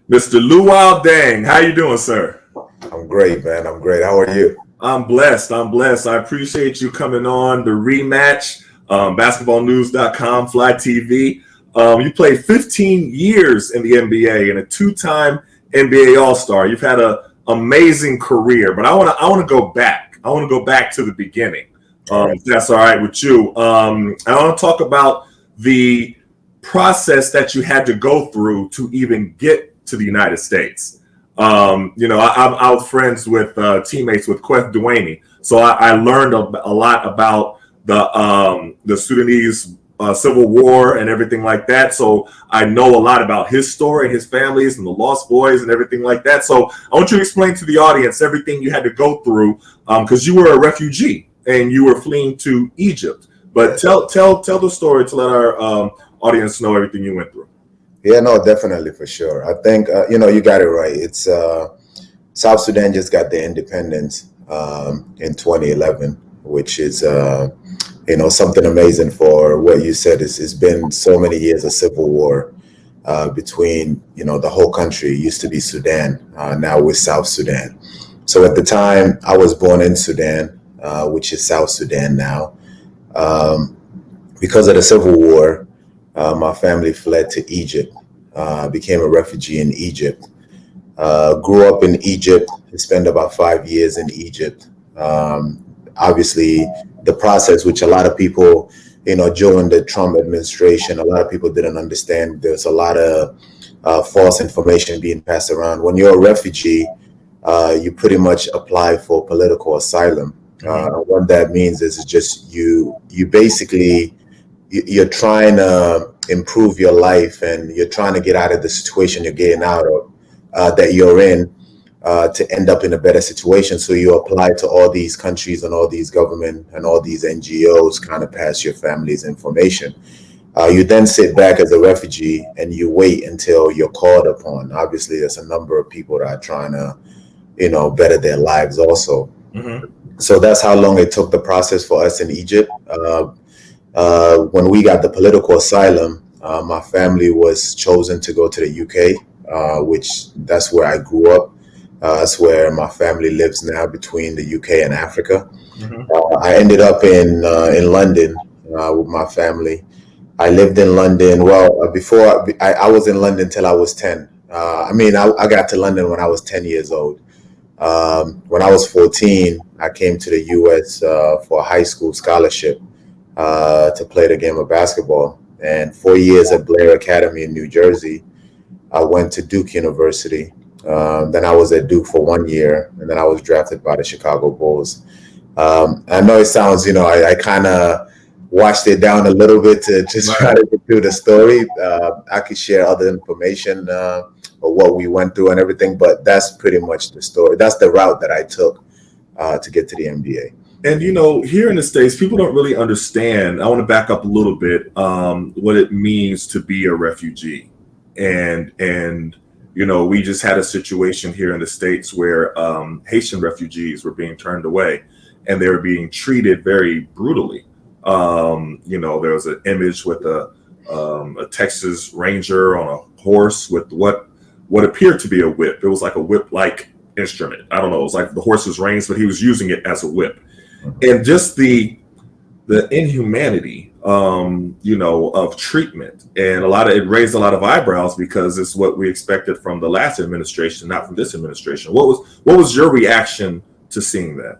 Mr. Luol Deng. How you doing, sir? I'm great, man. I'm great. How are you? I'm blessed. I'm blessed. I appreciate you coming on the Rematch, basketballnews.com, Fly TV. You played 15 years in the NBA and a two-time NBA All-Star. You've had an amazing career, but I want to go back. I want to go back to the beginning. All right. If that's all right with you. I want to talk about the process that you had to go through to even get to the United States. I was friends with teammates with Queth Duaney, so I learned a lot about the Sudanese Civil War and everything like that. So I know a lot about his story and his families and the Lost Boys and everything like that. So I want you to explain to the audience everything you had to go through because you were a refugee and you were fleeing to Egypt. But tell the story to let our audience know everything you went through. Yeah, no, definitely for sure. I think you got it right. It's South Sudan just got their independence in 2011, which is something amazing for what you said. It's been so many years of civil war between the whole country. It used to be Sudan, now with South Sudan. So at the time, I was born in Sudan, which is South Sudan now. Because of the civil war, my family fled to Egypt, became a refugee in Egypt, grew up in Egypt, spent about 5 years in Egypt. Obviously, the process, which a lot of people, during the Trump administration, a lot of people didn't understand. There's a lot of false information being passed around. When you're a refugee, you pretty much apply for political asylum. What that means is it's just you basically you're trying to improve your life and you're trying to get out of the situation you're getting out of that you're in to end up in a better situation. So you apply to all these countries and all these government and all these NGOs, kind of pass your family's information. You then sit back as a refugee and you wait until you're called upon. Obviously, there's a number of people that are trying to, better their lives also. Mm-hmm. So that's how long it took the process for us in Egypt. When we got the political asylum, my family was chosen to go to the UK, which that's where I grew up. That's where my family lives now, between the UK and Africa. Mm-hmm. I ended up in London with my family. I lived in London. Well, before I was in London till I was 10. I got to London when I was 10 years old. When I was 14, I came to the US for a high school scholarship to play the game of basketball. And 4 years at Blair Academy in New Jersey. I went to Duke University. Then I was at Duke for 1 year, and then I was drafted by the Chicago Bulls. I know it sounds, I kind of washed it down a little bit to just try to get through the story. I could share other information of what we went through and everything, but that's pretty much the story. That's the route that I took to get to the NBA. And here in the States, people don't really understand. I want to back up a little bit what it means to be a refugee, and we just had a situation here in the States where Haitian refugees were being turned away, and they were being treated very brutally. There was an image with a Texas Ranger on a horse with what appeared to be a whip. It was like a whip-like instrument. I don't know. It was like the horse's reins, but he was using it as a whip. And just the inhumanity, of treatment, and it raised a lot of eyebrows because it's what we expected from the last administration, not from this administration. What was your reaction to seeing that?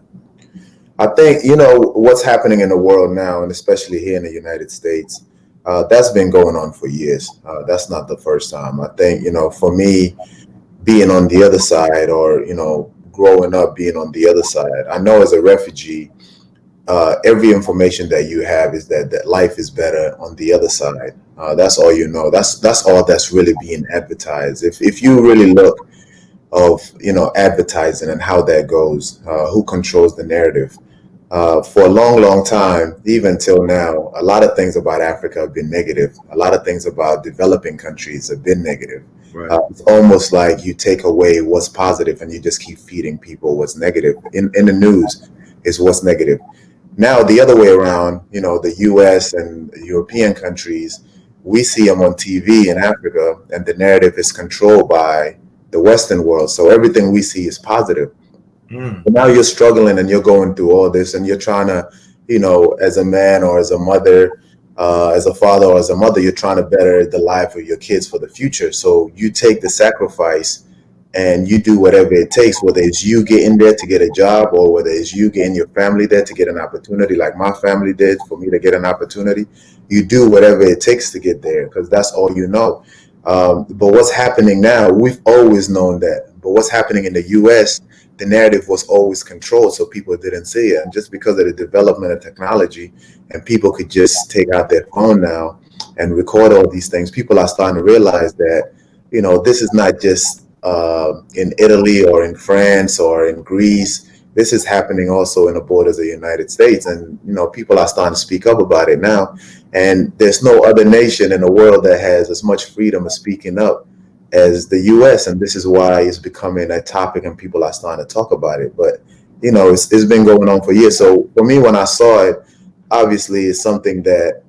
I think, what's happening in the world now, and especially here in the United States, that's been going on for years. That's not the first time. I think, for me, being on the other side, or, growing up being on the other side, I know as a refugee, every information that you have is that life is better on the other side. That's all you know. That's all that's really being advertised. If you really look of advertising and how that goes, who controls the narrative. For a long time, even till now, a lot of things about Africa have been negative. A lot of things about developing countries have been negative. Right. It's almost like you take away what's positive and you just keep feeding people what's negative. In the news is what's negative. Now, the other way around, the US and European countries, we see them on TV in Africa, and the narrative is controlled by the Western world. So everything we see is positive. Mm. But now you're struggling and you're going through all this, and you're trying to, as a man or as a mother, as a father or as a mother, you're trying to better the life of your kids for the future. So you take the sacrifice and you do whatever it takes, whether it's you getting there to get a job or whether it's you getting your family there to get an opportunity, like my family did for me to get an opportunity. You do whatever it takes to get there because that's all you know. But what's happening now, we've always known that. But what's happening in the US, the narrative was always controlled, so people didn't see it. And just because of the development of technology and people could just take out their phone now and record all these things, people are starting to realize that, this is not just in Italy or in France or in Greece. This is happening also in the borders of the United States. And, people are starting to speak up about it now. And there's no other nation in the world that has as much freedom of speaking up as the US. And this is why it's becoming a topic and people are starting to talk about it. But, it's been going on for years. So for me, when I saw it, obviously it's something that,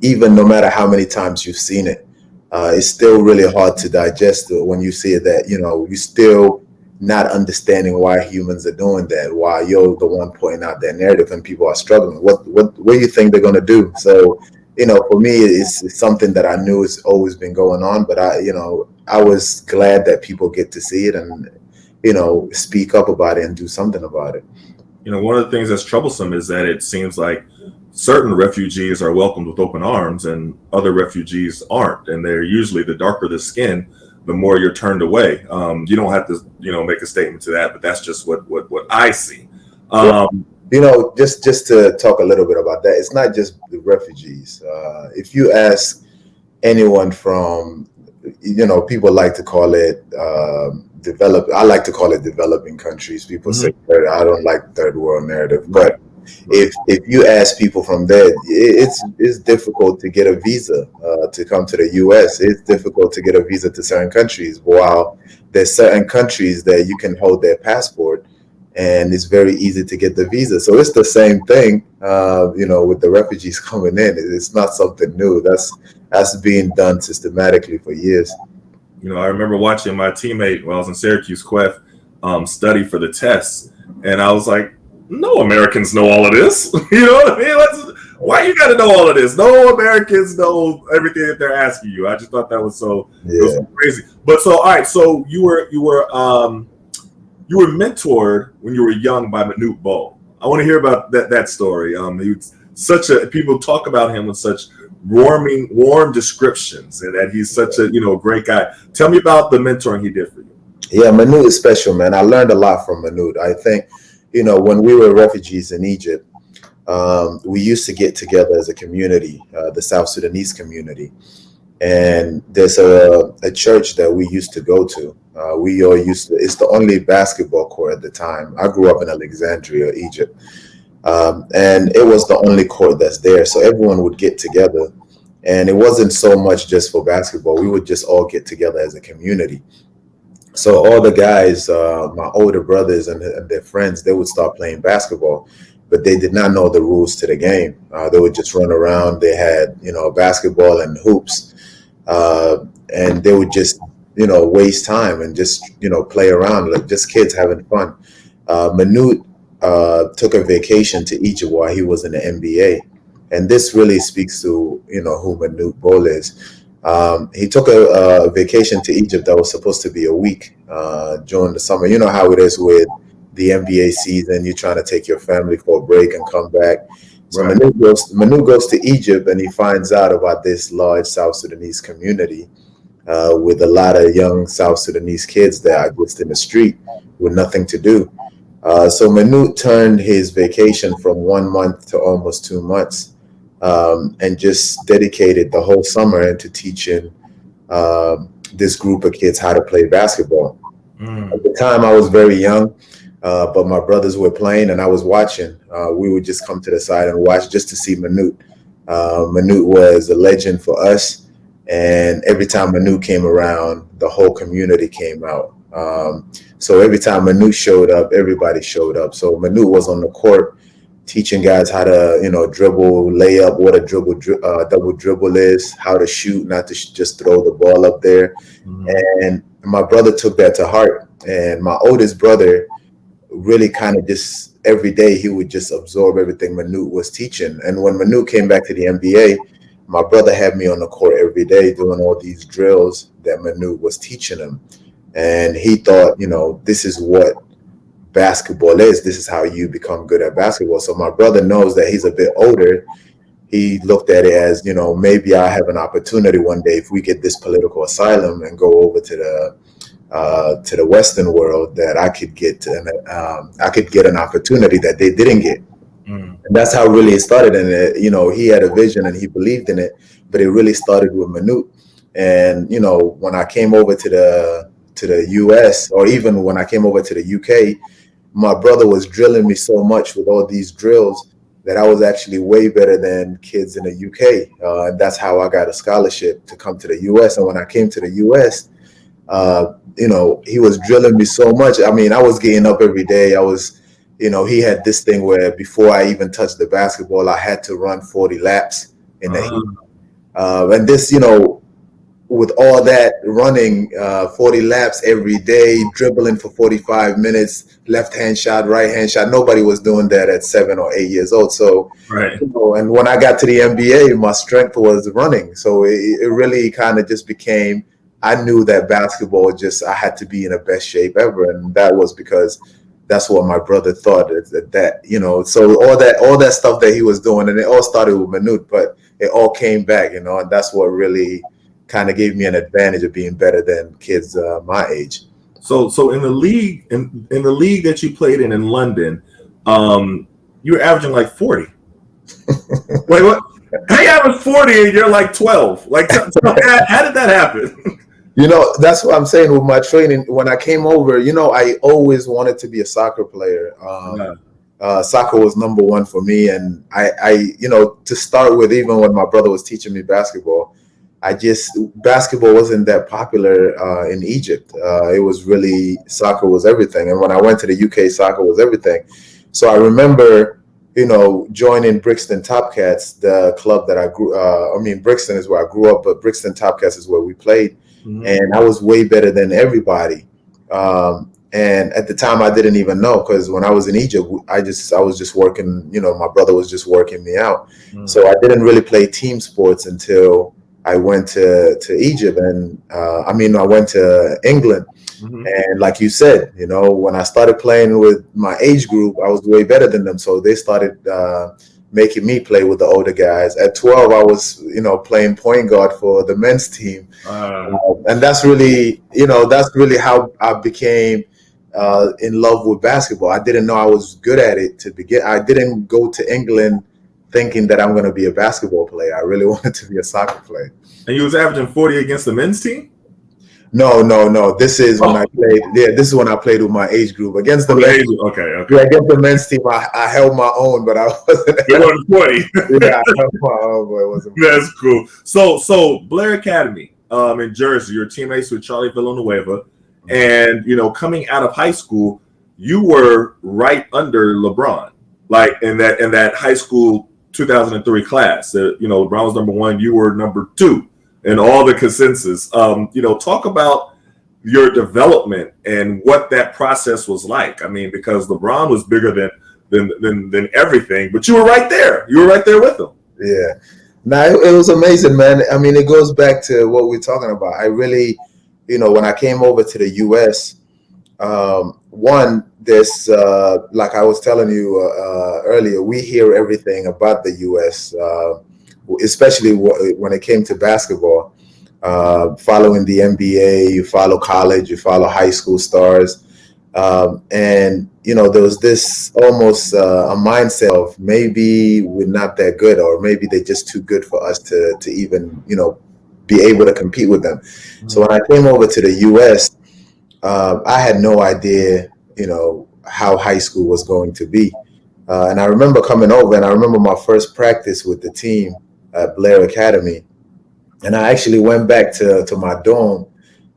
even no matter how many times you've seen it, it's still really hard to digest when you see that, you still not understanding why humans are doing that, why you're the one pointing out that narrative and people are struggling. What do you think they're going to do? So, for me, it's something that I knew has always been going on, but I was glad that people get to see it and, speak up about it and do something about it. One of the things that's troublesome is that it seems like certain refugees are welcomed with open arms and other refugees aren't. And they're usually, the darker the skin, the more you're turned away. You don't have to, make a statement to that, but that's just what I see. Just to talk a little bit about that, it's not just the refugees. If you ask anyone from, people like to call it I like to call it developing countries. People say I don't like third world narrative, but if you ask people from there, it's difficult to get a visa to come to the U.S. It's difficult to get a visa to certain countries. While there's certain countries that you can hold their passport, and it's very easy to get the visa. So it's the same thing, with the refugees coming in. It's not something new. That's being done systematically for years. I remember watching my teammate when I was in Syracuse, Queth, study for the tests, and I was like, no Americans know all of this. You know what I mean? Why you got to know all of this? No Americans know everything that they're asking you. I just thought that was so crazy. But so, all right. So you were mentored when you were young by Manute Bol. I want to hear about that story. He's people talk about him with such warm descriptions, and that he's such a great guy. Tell me about the mentoring he did for you. Yeah, Manute is special, man. I learned a lot from Manute. I think, when we were refugees in Egypt, we used to get together as a community, the South Sudanese community. And there's a church that we used to go to. We all it's the only basketball court at the time. I grew up in Alexandria, Egypt. And it was the only court that's there. So everyone would get together. And it wasn't so much just for basketball. We would just all get together as a community. So all the guys, my older brothers and their friends, they would start playing basketball, but they did not know the rules to the game. They would just run around. They had, basketball and hoops, and they would just, waste time and just, play around, like just kids having fun. Manute took a vacation to Egypt while he was in the NBA. And this really speaks to, who Manute Bol is. He took a vacation to Egypt that was supposed to be a week during the summer. You know how it is with the NBA season. You're trying to take your family for a break and come back. So right. Manute goes to Egypt, and he finds out about this large South Sudanese community with a lot of young South Sudanese kids that are just in the street with nothing to do. So Manute turned his vacation from 1 month to almost 2 months. And just dedicated the whole summer into teaching this group of kids how to play basketball. At the time, I was very young, but my brothers were playing and I was watching. We would just come to the side and watch just to see Manute. Manute was a legend for us, and every time Manute came around, the whole community came out. So every time Manute showed up, everybody showed up. So Manute was on the court teaching guys how to, dribble, layup, what a double dribble is, how to shoot, not to just throw the ball up there. And my brother took that to heart. And my oldest brother really kind of just every day he would just absorb everything Manute was teaching. And when Manute came back to the NBA, my brother had me on the court every day doing all these drills that Manute was teaching him. And he thought, this is what basketball is. This is how you become good at basketball. So my brother knows that he's a bit older. He looked at it as, maybe I have an opportunity one day if we get this political asylum and go over to the Western world, that I could get an opportunity that they didn't get. And that's how really it started. And he had a vision and he believed in it, but it really started with Manute. And when I came over to the US, or even when I came over to the UK, my brother was drilling me so much with all these drills that I was actually way better than kids in the UK. And that's how I got a scholarship to come to the US. And when I came to the US, he was drilling me so much. I mean, I was getting up every day. He had this thing where before I even touched the basketball, I had to run 40 laps in the heat. And this, with all that running 40 laps every day, dribbling for 45 minutes, left-hand shot, right-hand shot. Nobody was doing that at 7 or 8 years old. So, right. And when I got to the NBA, my strength was running. So it really kind of just became, I knew that basketball I had to be in the best shape ever. And that was because that's what my brother thought that, so all that stuff that he was doing, and it all started with Manute, but it all came back, and that's what really kind of gave me an advantage of being better than kids my age. So in the league, in the league that you played in London, you were averaging like 40. Wait, what? How you average 40 and you're like 12? Like, how did that happen? That's what I'm saying with my training. When I came over, I always wanted to be a soccer player. Soccer was number one for me. And I to start with, even when my brother was teaching me basketball, basketball wasn't that popular in Egypt. It was really, soccer was everything. And when I went to the UK, soccer was everything. So I remember, joining Brixton Topcats, the club that I grew. Brixton is where I grew up, but Brixton Topcats is where we played. And I was way better than everybody. And at the time, I didn't even know, because when I was in Egypt, I was just working. My brother was just working me out. So I didn't really play team sports until I went to Egypt, and I went to England. And like you said, when I started playing with my age group, I was way better than them. So they started making me play with the older guys. At 12, I was, playing point guard for the men's team. And that's really how I became in love with basketball. I didn't know I was good at it to begin. I didn't go to England thinking that I'm going to be a basketball player. I really wanted to be a soccer player. And you was averaging 40 against the men's team? No. This is when I played. Yeah, this is when I played with my age group against the men's. Okay. Yeah, against the men's team, I held my own, but I wasn't. It wasn't 40. Yeah, I held my own, but it wasn't. That's cool. So Blair Academy, in Jersey, your teammates with Charlie Villanueva, and coming out of high school, you were right under LeBron, like in that high school 2003 class. LeBron was number one, you were number two. And all the consensus. Talk about your development and what that process was like. I mean, because LeBron was bigger than everything, but you were right there. You were right there with him. Yeah. No, it was amazing, man. I mean, it goes back to what we're talking about. I really, when I came over to the US, there's like I was telling you earlier, we hear everything about the US. Especially when it came to basketball, following the NBA, you follow college, you follow high school stars. And, there was this almost a mindset of maybe we're not that good, or maybe they're just too good for us to even, be able to compete with them. So when I came over to the US, I had no idea, how high school was going to be. And I remember coming over, and I remember my first practice with the team at Blair Academy. And I actually went back to my dorm,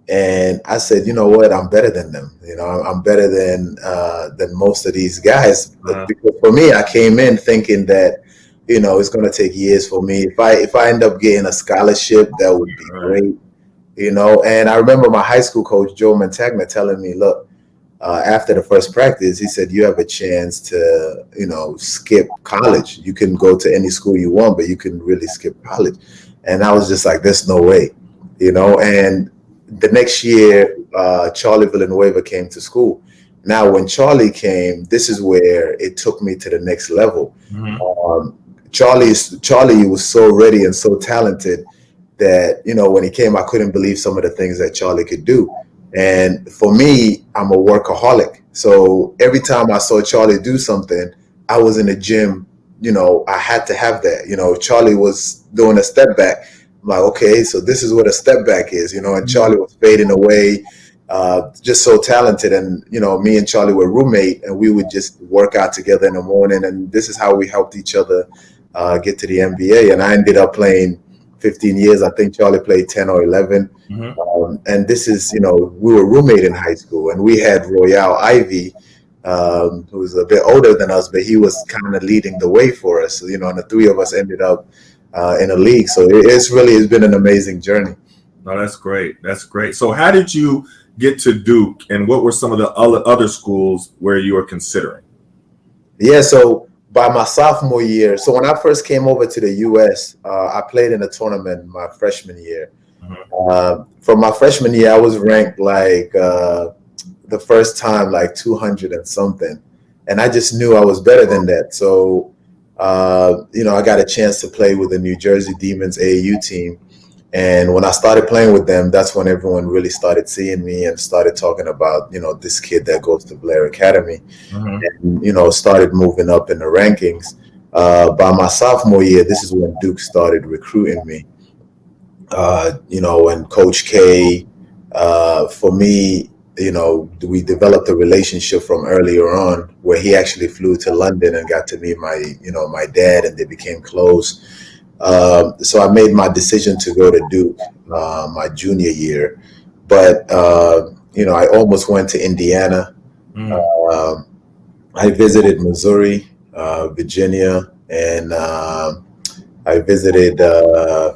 And I said, you know what? I'm better than them. You know, I'm better than most of these guys. Uh, Because for me, I came in thinking that, you know, it's going to take years for me. If I end up getting a scholarship, that would be right. great. You know, and I remember my high school coach Joe Montagna telling me, look, after the first practice, he said, you have a chance to, you know, skip college. You can go to any school you want, but you can really skip college. And I was just like, there's no way, you know. And the next year, Charlie Villanueva came to school. Now, when Charlie came, this is where it took me to the next level. Hmm. Um, Charlie was so ready and so talented that, you know, when he came, I couldn't believe some of the things that Charlie could do. And for me, I'm a workaholic. So every time I saw Charlie do something, I was in the gym. You know, I had to have that. You know, Charlie was doing a step back. I'm like, okay, so this is what a step back is, you know, and Charlie was fading away, just so talented. And, you know, me and Charlie were roommate and we would just work out together in the morning. And this is how we helped each other get to the NBA. And I ended up playing 15 years. I think Charlie played 10 or 11. Hmm. And this is, you know, we were roommate in high school, and we had Royale Ivy, who was a bit older than us, but he was kind of leading the way for us. So, you know, and the three of us ended up in a league. So it's been an amazing journey. No, that's great. That's great. So, how did you get to Duke, and what were some of the other schools where you were considering? Yeah, so by my sophomore year, so when I first came over to the U.S., I played in a tournament my freshman year. Hmm. From my freshman year, I was ranked like the first time like 200 and something, and I just knew I was better than that. So, you know, I got a chance to play with the New Jersey Demons AAU team, and when I started playing with them, that's when everyone really started seeing me and started talking about, you know, this kid that goes to Blair Academy, Hmm. and, you know, started moving up in the rankings. By my sophomore year, this is when Duke started recruiting me. You know, and Coach K, for me, you know, we developed a relationship from earlier on where he actually flew to London and got to meet my, you know, my dad, and they became close. So I made my decision to go to Duke my junior year, but you know, I almost went to Indiana. Hmm. Um, I visited Missouri, Virginia, and I visited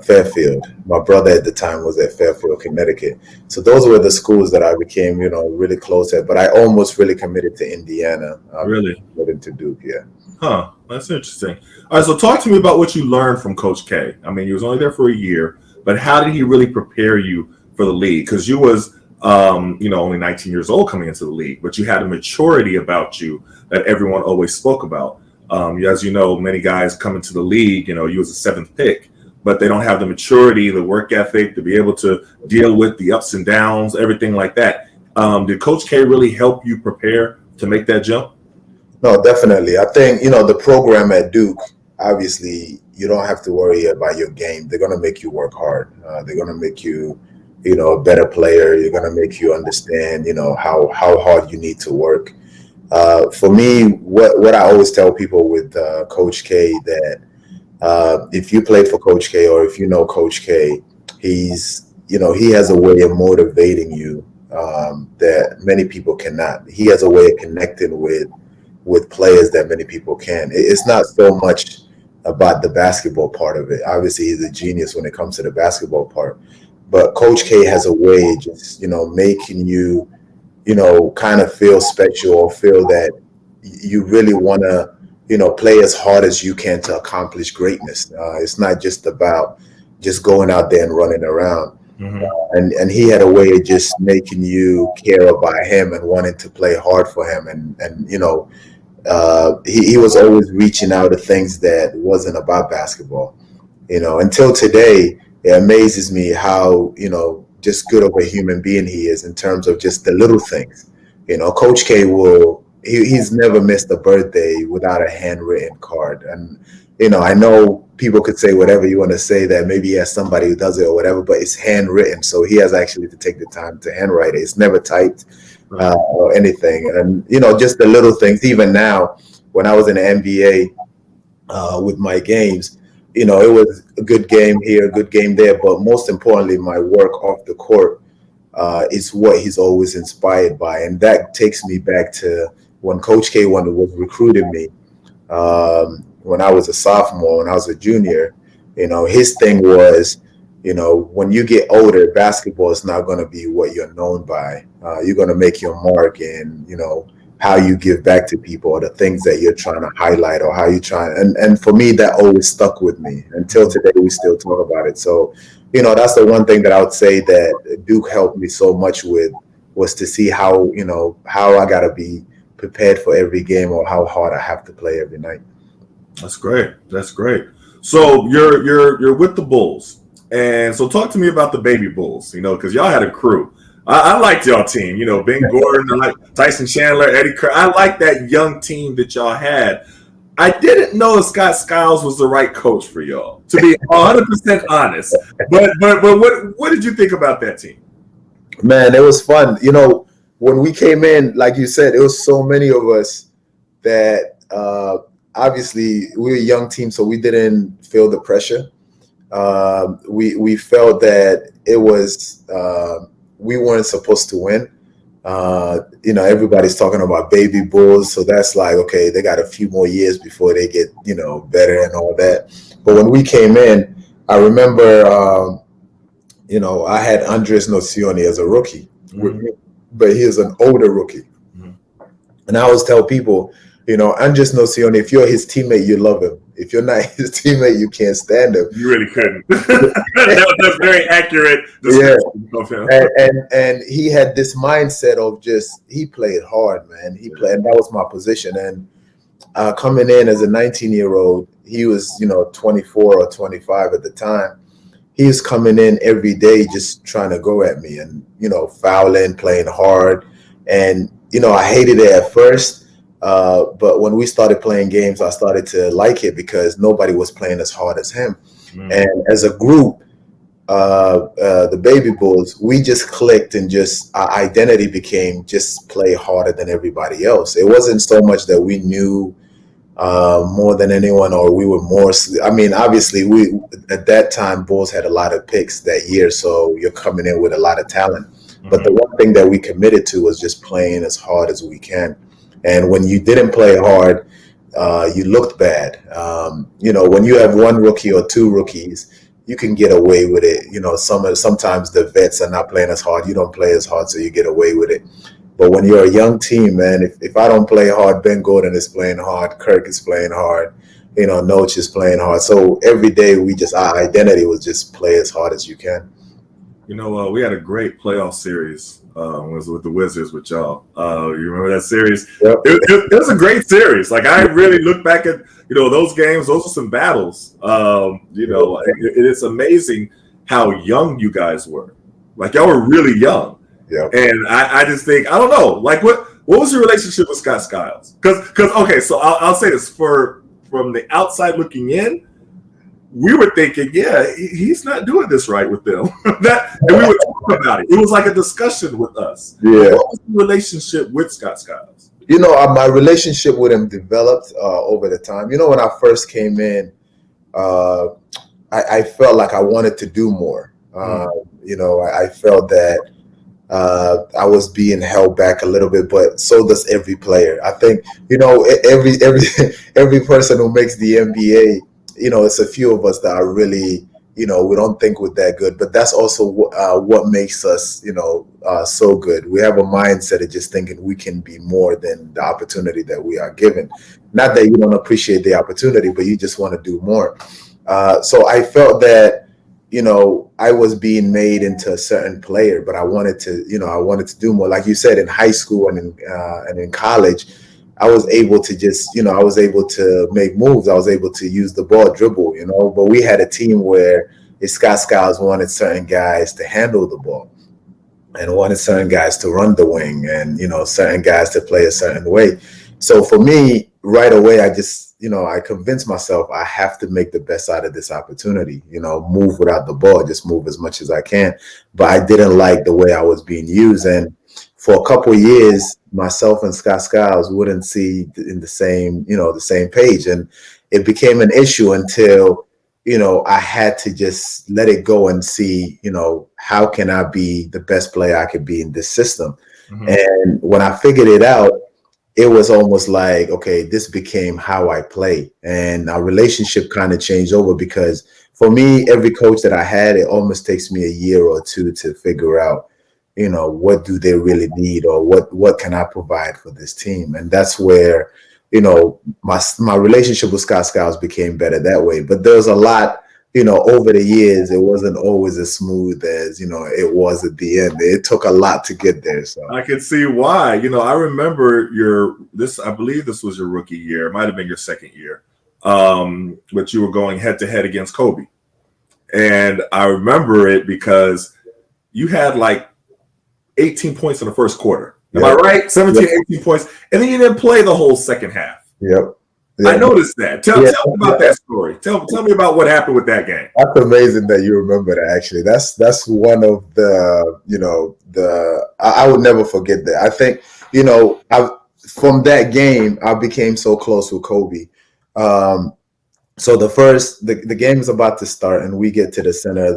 Fairfield. My brother at the time was at Fairfield, Connecticut. So those were the schools that I became, you know, really close at. But I almost really committed to Indiana before Really? committing to Duke. Yeah. Huh. That's interesting. All right. So, talk to me about what you learned from Coach K. I mean, he was only there for a year, but how did he really prepare you for the league? Because you was, only 19 years old coming into the league, but you had a maturity about you that everyone always spoke about. As you know, many guys come into the league. You know, you was a seventh pick, but they don't have the maturity, the work ethic to be able to deal with the ups and downs, everything like that. Did Coach K really help you prepare to make that jump? No, definitely. I think, you know, the program at Duke, obviously, you don't have to worry about your game. They're going to make you work hard. They're going to make you, you know, a better player. You're going to make you understand, you know, how hard you need to work. For me, what I always tell people with Coach K, that if you played for Coach K or if you know Coach K, he's, you know, he has a way of motivating you that many people cannot. He has a way of connecting with players that many people can. It's not so much about the basketball part of it. Obviously, he's a genius when it comes to the basketball part, but Coach K has a way of just, you know, making you, you know, kind of feel special or feel that you really want to, you know, play as hard as you can to accomplish greatness. It's not just about just going out there and running around. Hmm. And he had a way of just making you care about him and wanting to play hard for him. And you know, he was always reaching out to things that wasn't about basketball. You know, until today, it amazes me how, you know, just good of a human being he is in terms of just the little things. You know, Coach K he's never missed a birthday without a handwritten card. And, you know, I know people could say whatever you want to say, that maybe he has somebody who does it or whatever, but it's handwritten. So he has actually to take the time to handwrite it. It's never typed Right. or anything. And, you know, just the little things, even now, when I was in the NBA, with my games. You know, it was a good game here, a good game there, but most importantly, my work off the court is what he's always inspired by. And that takes me back to when Coach K was recruiting me, when I was a sophomore, when I was a junior. His thing was, when you get older, basketball is not going to be what you're known by. You're going to make your mark in, how you give back to people, or the things that you're trying to highlight, or how you try. And for me, that always stuck with me until today. We still talk about it. So, that's the one thing that I would say that Duke helped me so much with, was to see how I got to be prepared for every game, or how hard I have to play every night. That's great. That's great. So you're with the Bulls, and so talk to me about the Baby Bulls. Because y'all had a crew. I liked y'all team. Ben Gordon, I like Tyson Chandler, Eddie Kerr. I like that young team that y'all had. I didn't know if Scott Skiles was the right coach for y'all, to be 100% honest. But what did you think about that team? Man, it was fun. When we came in, like you said, it was so many of us that obviously we were a young team, so we didn't feel the pressure. We felt that it was we weren't supposed to win. Everybody's talking about Baby Bulls, so that's like, okay, they got a few more years before they get better and all that. But when we came in, I remember I had Andres Nocioni as a rookie, but he is an older rookie. And I always tell people, Andres Nocioni, if you're his teammate, you love him. If you're not his teammate, you can't stand him. You really couldn't. That's very accurate description of him. And he had this mindset of he played hard, man. He played, and that was my position. And coming in as a 19-year-old, he was 24 or 25 at the time. He was coming in every day just trying to go at me and fouling, playing hard. And I hated it at first. But when we started playing games, I started to like it because nobody was playing as hard as him. And as a group, the Baby Bulls, we just clicked, and just our identity became just play harder than everybody else. It wasn't so much that we knew more than anyone, or we were more. I mean, obviously, we at that time, Bulls had a lot of picks that year, so you're coming in with a lot of talent. But the one thing that we committed to was just playing as hard as we can. And when you didn't play hard, you looked bad. When you have one rookie or two rookies, you can get away with it. Sometimes the vets are not playing as hard. You don't play as hard, so you get away with it. But when you're a young team, man, if I don't play hard, Ben Gordon is playing hard, Kirk is playing hard, Noach is playing hard. So every day our identity was just play as hard as you can. We had a great playoff series. Was with the Wizards with y'all. You remember that series? Yep. It was a great series. Like, I really look back at those games. Those are some battles. It's amazing how young you guys were. Like, y'all were really young. Yeah. And I just think, I don't know. Like, what was your relationship with Scott Skiles? Because okay, so I'll say this, from the outside looking in, we were thinking, yeah, he's not doing this right with them. And we were talking about it. It was like a discussion with us. Yeah. What was the relationship with Scott Skiles? My relationship with him developed over the time. When I first came in, I felt like I wanted to do more. I felt that I was being held back a little bit, but so does every player. I think, every person who makes the NBA, it's a few of us that are really, we don't think we're that good, but that's also what makes us, so good. We have a mindset of just thinking we can be more than the opportunity that we are given. Not that you don't appreciate the opportunity, but you just want to do more. So I felt that, I was being made into a certain player, but I wanted to do more. Like you said, in high school and in college, I was able to just, I was able to make moves. I was able to use the ball, dribble, but we had a team where Scott Skiles wanted certain guys to handle the ball and wanted certain guys to run the wing and, certain guys to play a certain way. So for me, right away, I just, I convinced myself I have to make the best out of this opportunity, move without the ball, just move as much as I can. But I didn't like the way I was being used. And for a couple of years, myself and Scott Skiles wouldn't see in the same page. And it became an issue until I had to just let it go and see, how can I be the best player I could be in this system? Mm-hmm. And when I figured it out, it was almost like, okay, this became how I play. And our relationship kind of changed over because for me, every coach that I had, it almost takes me a year or two to figure out, what do they really need, or what can I provide for this team? And that's where, my relationship with Scott Skiles became better that way. But there was a lot, over the years, it wasn't always as smooth as, it was at the end. It took a lot to get there. So I can see why. I remember I believe this was your rookie year. It might have been your second year. But you were going head to head against Kobe. And I remember it because you had like 18 points in the first quarter. Am I right? 17, 18 points. And then you didn't play the whole second half. Yep. I noticed that. Tell me about that story. Tell me about what happened with that game. That's amazing that you remember that. Actually, that's one of the I would never forget that. I think from that game I became so close with Kobe. So the game is about to start, and we get to the center of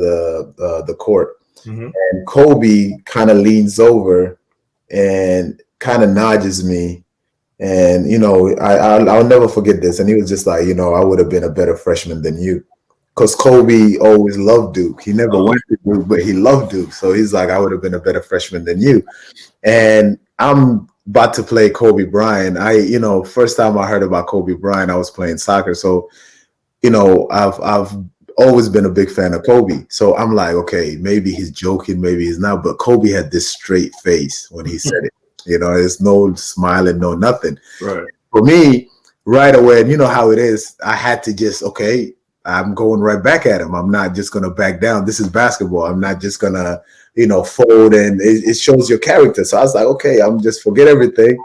the court, Mm-hmm. and Kobe kind of leans over and kind of nudges me. And I'll never forget this. And he was just like, I would have been a better freshman than you, because Kobe always loved Duke. He never went to Duke, but he loved Duke. So he's like, I would have been a better freshman than you. And I'm about to play Kobe Bryant. First time I heard about Kobe Bryant, I was playing soccer. So I've always been a big fan of Kobe. So I'm like, okay, maybe he's joking, maybe he's not. But Kobe had this straight face when he said it. There's no smiling, no nothing. Right. For me, right away, and you know how it is, I had to just, okay, I'm going right back at him. I'm not just going to back down. This is basketball. I'm not just going to, fold, and it shows your character. So I was like, okay, I'm just forget everything.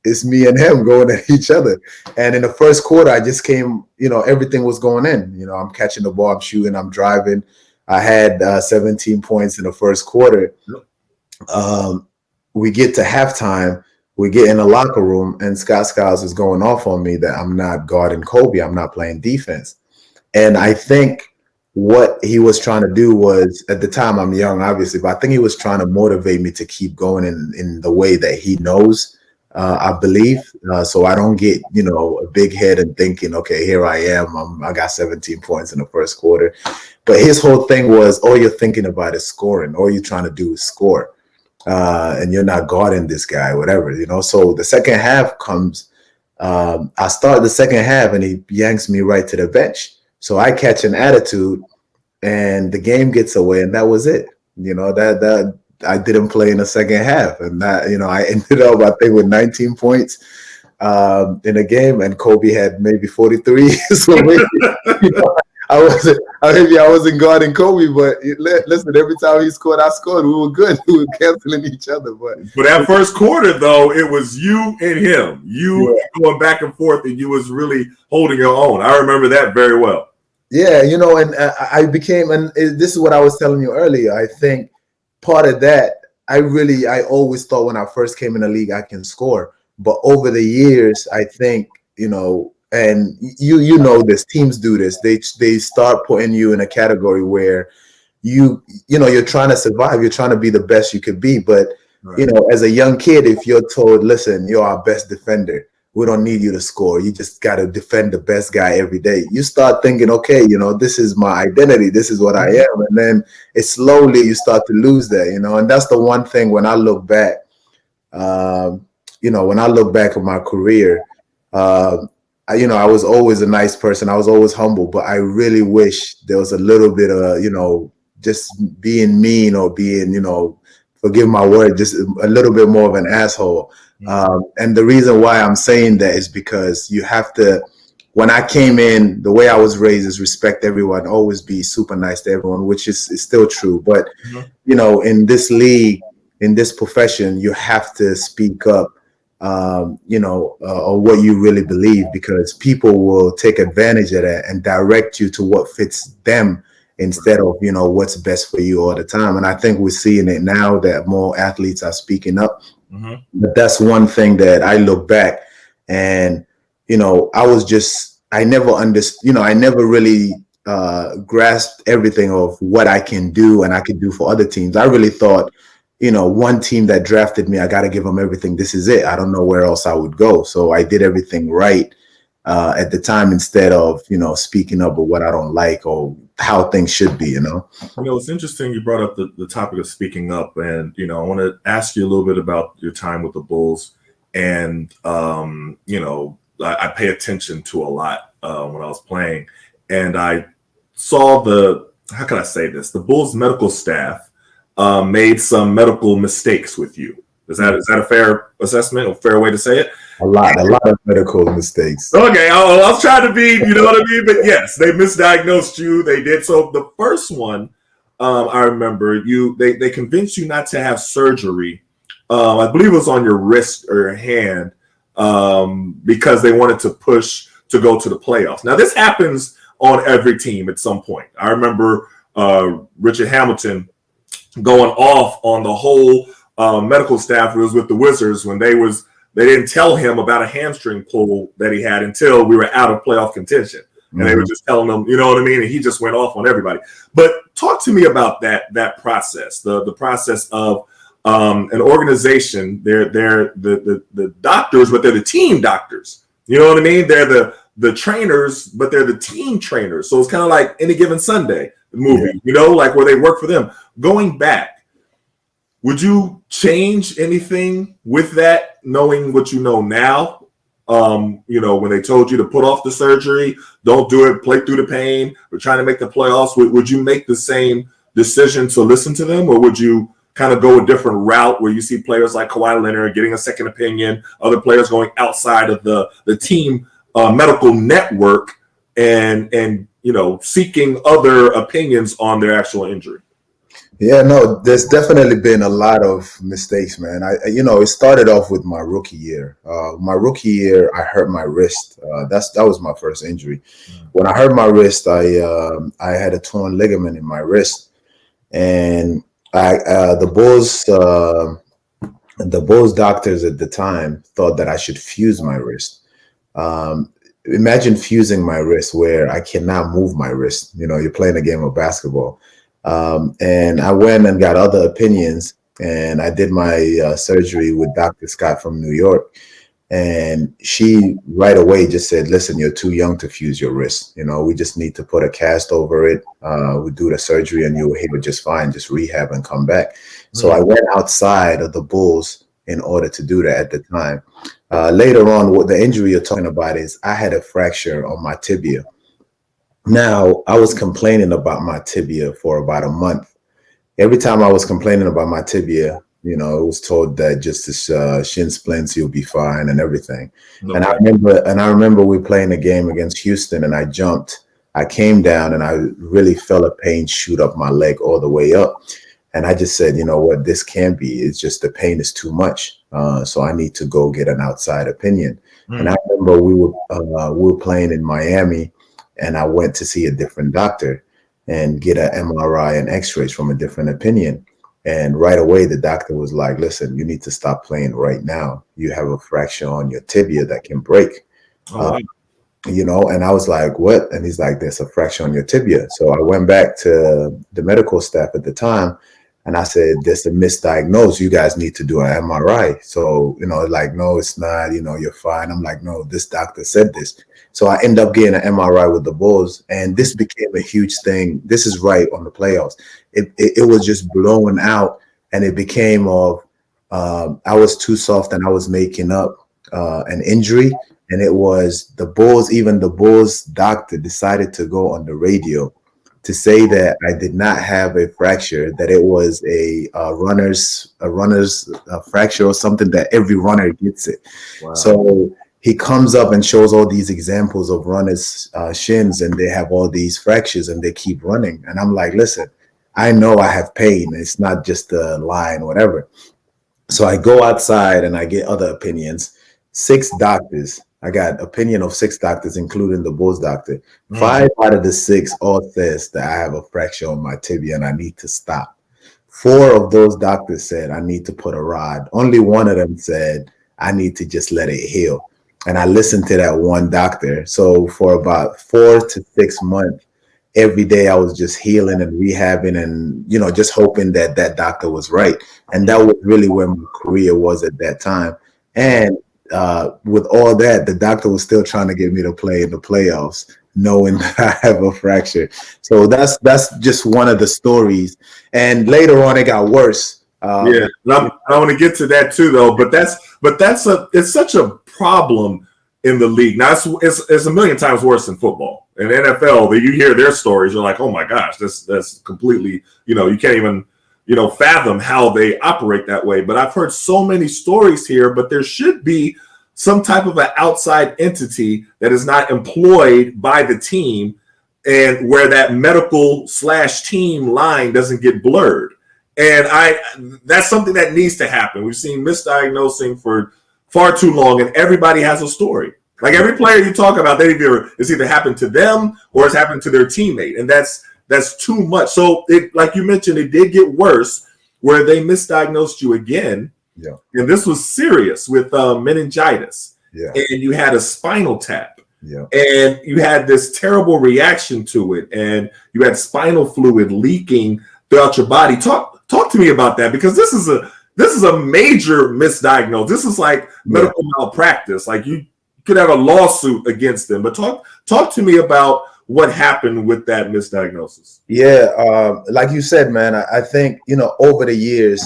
It's me and him going at each other. And in the first quarter, I just came, everything was going in. I'm catching the ball, I'm shooting, I'm driving. I had 17 points in the first quarter. We get to halftime, we get in the locker room, and Scott Skiles is going off on me that I'm not guarding Kobe, I'm not playing defense. And I think what he was trying to do was, at the time, I'm young, obviously, but I think he was trying to motivate me to keep going in the way that he knows, I believe. So I don't get, a big head and thinking, okay, here I am, I got 17 points in the first quarter. But his whole thing was, all you're thinking about is scoring. All you're trying to do is score. And you're not guarding this guy, whatever, So the second half comes, I start the second half, and he yanks me right to the bench. So I catch an attitude, and the game gets away, and that was it. That I didn't play in the second half, and that I ended up, I think, with 19 points in a game, and Kobe had maybe 43. So maybe, I wasn't guarding Kobe, but listen, every time he scored, I scored. We were good. We were canceling each other. But that first quarter, though, it was you and him. You going back and forth, and you was really holding your own. I remember that very well. Yeah, and I became, and this is what I was telling you earlier. I think part of that, I always thought when I first came in the league, I can score. But over the years, I think, and this, teams do this. They start putting you in a category where you're trying to survive. You're trying to be the best you could be. But, right. As a young kid, if you're told, listen, you're our best defender, we don't need you to score, you just got to defend the best guy every day, you start thinking, okay, this is my identity, this is what I am. And then slowly you start to lose that, and that's the one thing when I look back, when I look back at my career, I was always a nice person. I was always humble, but I really wish there was a little bit of, just being mean, or being, forgive my word, just a little bit more of an asshole. And the reason why I'm saying that is because you have to, when I came in, the way I was raised is respect everyone, always be super nice to everyone, which is still true. But, in this league, in this profession, you have to speak up, or what you really believe, because people will take advantage of that and direct you to what fits them instead of, what's best for you all the time. And I think we're seeing it now that more athletes are speaking up. But that's one thing that I look back, and, I never understood, I never really grasped everything of what I can do and I could do for other teams. I really thought, one team that drafted me, I got to give them everything. This is it. I don't know where else I would go. So I did everything right at the time instead of, speaking up of what I don't like or how things should be. It's interesting you brought up the topic of speaking up, and I want to ask you a little bit about your time with the Bulls. And I pay attention to a lot when I was playing, and I saw how can I say this? The Bulls medical staff made some medical mistakes with you. Is that a fair assessment, a fair way to say it? A lot of medical mistakes. Okay, I was trying to be, you know what I mean? But yes, they misdiagnosed you. They did. So the first one, I remember they convinced you not to have surgery. I believe it was on your wrist or your hand, because they wanted to push to go to the playoffs. Now this happens on every team at some point. I remember Richard Hamilton going off on the whole medical staff who was with the Wizards when they didn't tell him about a hamstring pull that he had until we were out of playoff contention. And they were just telling him, you know what I mean? And he just went off on everybody. But talk to me about that process, the process of an organization. They're the doctors, but they're the team doctors. You know what I mean? They're the trainers, but they're the team trainers. So it's kind of like Any Given Sunday, the movie, like where they work for them. Going back, would you change anything with that, knowing what you know now? When they told you to put off the surgery, don't do it, play through the pain, we're trying to make the playoffs. Would you make the same decision to listen to them, or would you kind of go a different route where you see players like Kawhi Leonard getting a second opinion, other players going outside of the team medical network and seeking other opinions on their actual injury? Yeah, no, there's definitely been a lot of mistakes, man. It started off with my rookie year. My rookie year, I hurt my wrist. That was my first injury. When I hurt my wrist, I had a torn ligament in my wrist, and the Bulls doctors at the time thought that I should fuse my wrist. Imagine fusing my wrist where I cannot move my wrist. You're playing a game of basketball. And I went and got other opinions, and I did my surgery with Dr. Scott from New York. And she right away just said, listen, you're too young to fuse your wrist. We just need to put a cast over it. We do the surgery and you'll heal just fine. Just rehab and come back. So I went outside of the Bulls in order to do that at the time. Later on, what the injury you're talking about is I had a fracture on my tibia. Now, I was complaining about my tibia for about a month. Every time I was complaining about my tibia, it was told that just this shin splints, you'll be fine and everything. Okay. And I remember we playing a game against Houston, and I jumped. I came down and I really felt a pain shoot up my leg all the way up. And I just said, you know what, this can't be. It's just the pain is too much. So I need to go get an outside opinion. And I remember we were playing in Miami, and I went to see a different doctor and get an MRI and x-rays from a different opinion. And right away, the doctor was like, listen, you need to stop playing right now. You have a fracture on your tibia that can break. And I was like, what? And he's like, there's a fracture on your tibia. So I went back to the medical staff at the time, and I said, there's a misdiagnosis. You guys need to do an MRI. So, like, no, it's not, you're fine. I'm like, no, this doctor said this. So I end up getting an MRI with the Bulls, and this became a huge thing. This is right on the playoffs. It was just blowing out, and it became of I was too soft and I was making up an injury. And it was the Bulls, even the Bulls doctor decided to go on the radio to say that I did not have a fracture, that it was a runner's fracture or something, that every runner gets it. Wow. So he comes up and shows all these examples of runners' shins, and they have all these fractures and they keep running. And I'm like, listen, I know I have pain. It's not just a line or whatever. So I go outside and I get other opinions. 6 doctors. I got opinion of 6 doctors, including the Bulls doctor. 5 out of the 6 all says that I have a fracture on my tibia and I need to stop. 4 of those doctors said I need to put a rod. Only one of them said I need to just let it heal. And I listened to that one doctor. So for about 4 to 6 months, every day I was just healing and rehabbing and, just hoping that that doctor was right. And that was really where my career was at that time. And with all that, the doctor was still trying to get me to play in the playoffs, knowing that I have a fracture. So that's just one of the stories. And later on, it got worse. Yeah, and I want to get to that too, though. But it's such a problem in the league. Now it's a million times worse than football. In the NFL, you hear their stories, you're like, oh my gosh, that's completely, you can't even fathom how they operate that way. But I've heard so many stories here. But there should be some type of an outside entity that is not employed by the team, and where that medical/team line doesn't get blurred. And that's something that needs to happen. We've seen misdiagnosing for far too long, and everybody has a story. Like every player you talk about, it's either happened to them or it's happened to their teammate, and that's too much. So like you mentioned, it did get worse where they misdiagnosed you again. Yeah. And this was serious with meningitis. Yeah. And you had a spinal tap. Yeah. And you had this terrible reaction to it, and you had spinal fluid leaking throughout your body. Talk to me about that, because this is a major misdiagnosis. This is like medical malpractice. Like you could have a lawsuit against them. But talk to me about what happened with that misdiagnosis. Yeah, like you said, man, I think, over the years,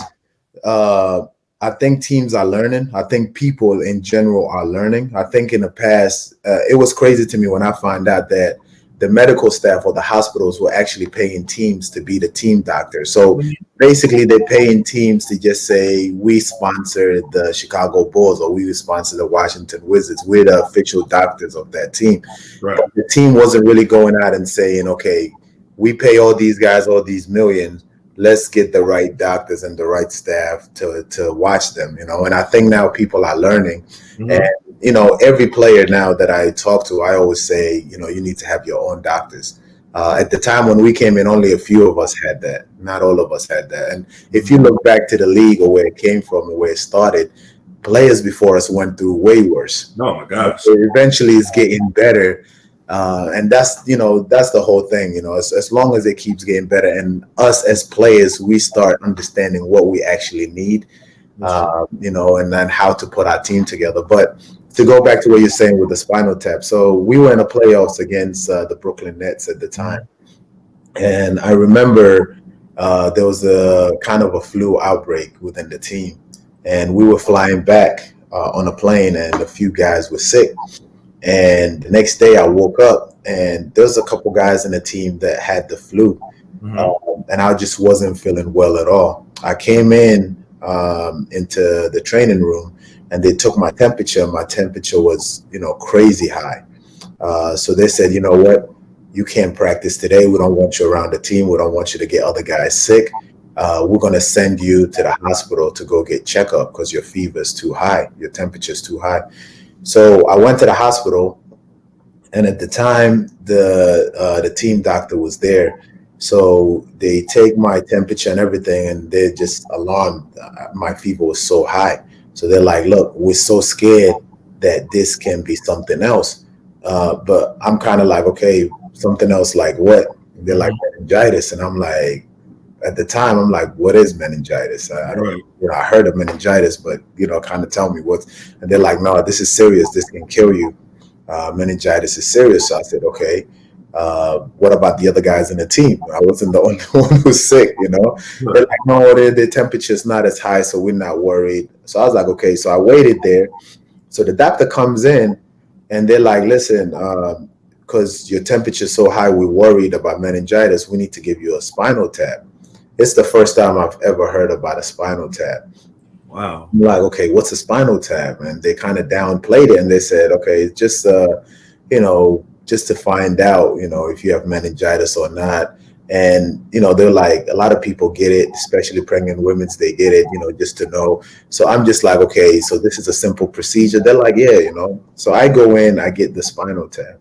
I think teams are learning. I think people in general are learning. I think in the past, it was crazy to me when I found out that the medical staff or the hospitals were actually paying teams to be the team doctor. So basically, they're paying teams to just say, we sponsor the Chicago Bulls or we sponsor the Washington Wizards. We're the official doctors of that team. Right. But the team wasn't really going out and saying, okay, we pay all these guys all these millions. Let's get the right doctors and the right staff to watch them, And I think now people are learning. Mm-hmm. And, every player now that I talk to, I always say, you need to have your own doctors. At the time when we came in, only a few of us had that. Not all of us had that. And if you look back to the league or where it came from and where it started, players before us went through way worse. Oh my gosh. So eventually it's getting better. And that's the whole thing, as long as it keeps getting better and us as players, we start understanding what we actually need, and then how to put our team together. But to go back to what you're saying with the spinal tap. So we were in the playoffs against the Brooklyn Nets at the time. And I remember there was a kind of a flu outbreak within the team. And we were flying back on a plane and a few guys were sick. And the next day I woke up and there's a couple guys in the team that had the flu. Mm-hmm. And I just wasn't feeling well at all. I came in into the training room and they took my temperature. My temperature was, crazy high. So they said, you know what? You can't practice today. We don't want you around the team. We don't want you to get other guys sick. We're going to send you to the hospital to go get checkup because your fever is too high. Your temperature is too high. So I went to the hospital, and at the time, the team doctor was there. So they take my temperature and everything, and they're just alarmed. My fever was so high. So they're like, look, we're so scared that this can be something else. But I'm kind of like, okay, something else like what? And they're like meningitis. And I'm like, at the time, I'm like, what is meningitis? I don't, I heard of meningitis, but, kind of tell me what's, and they're like, no, this is serious. This can kill you. Meningitis is serious. So I said, okay, what about the other guys in the team? I wasn't the only one who was sick, They're like, no, their temperature's not as high, so we're not worried. So I was like, okay, so I waited there. So the doctor comes in and they're like, listen, because your temperature's so high, we're worried about meningitis. We need to give you a spinal tap. It's the first time I've ever heard about a spinal tap. Wow. I'm like, okay, what's a spinal tap? And they kind of downplayed it and they said, okay, it's just, just to find out, if you have meningitis or not. And, they're like, a lot of people get it, especially pregnant women, they get it, just to know. So I'm just like, okay, so this is a simple procedure. They're like, yeah, So I go in, I get the spinal tap.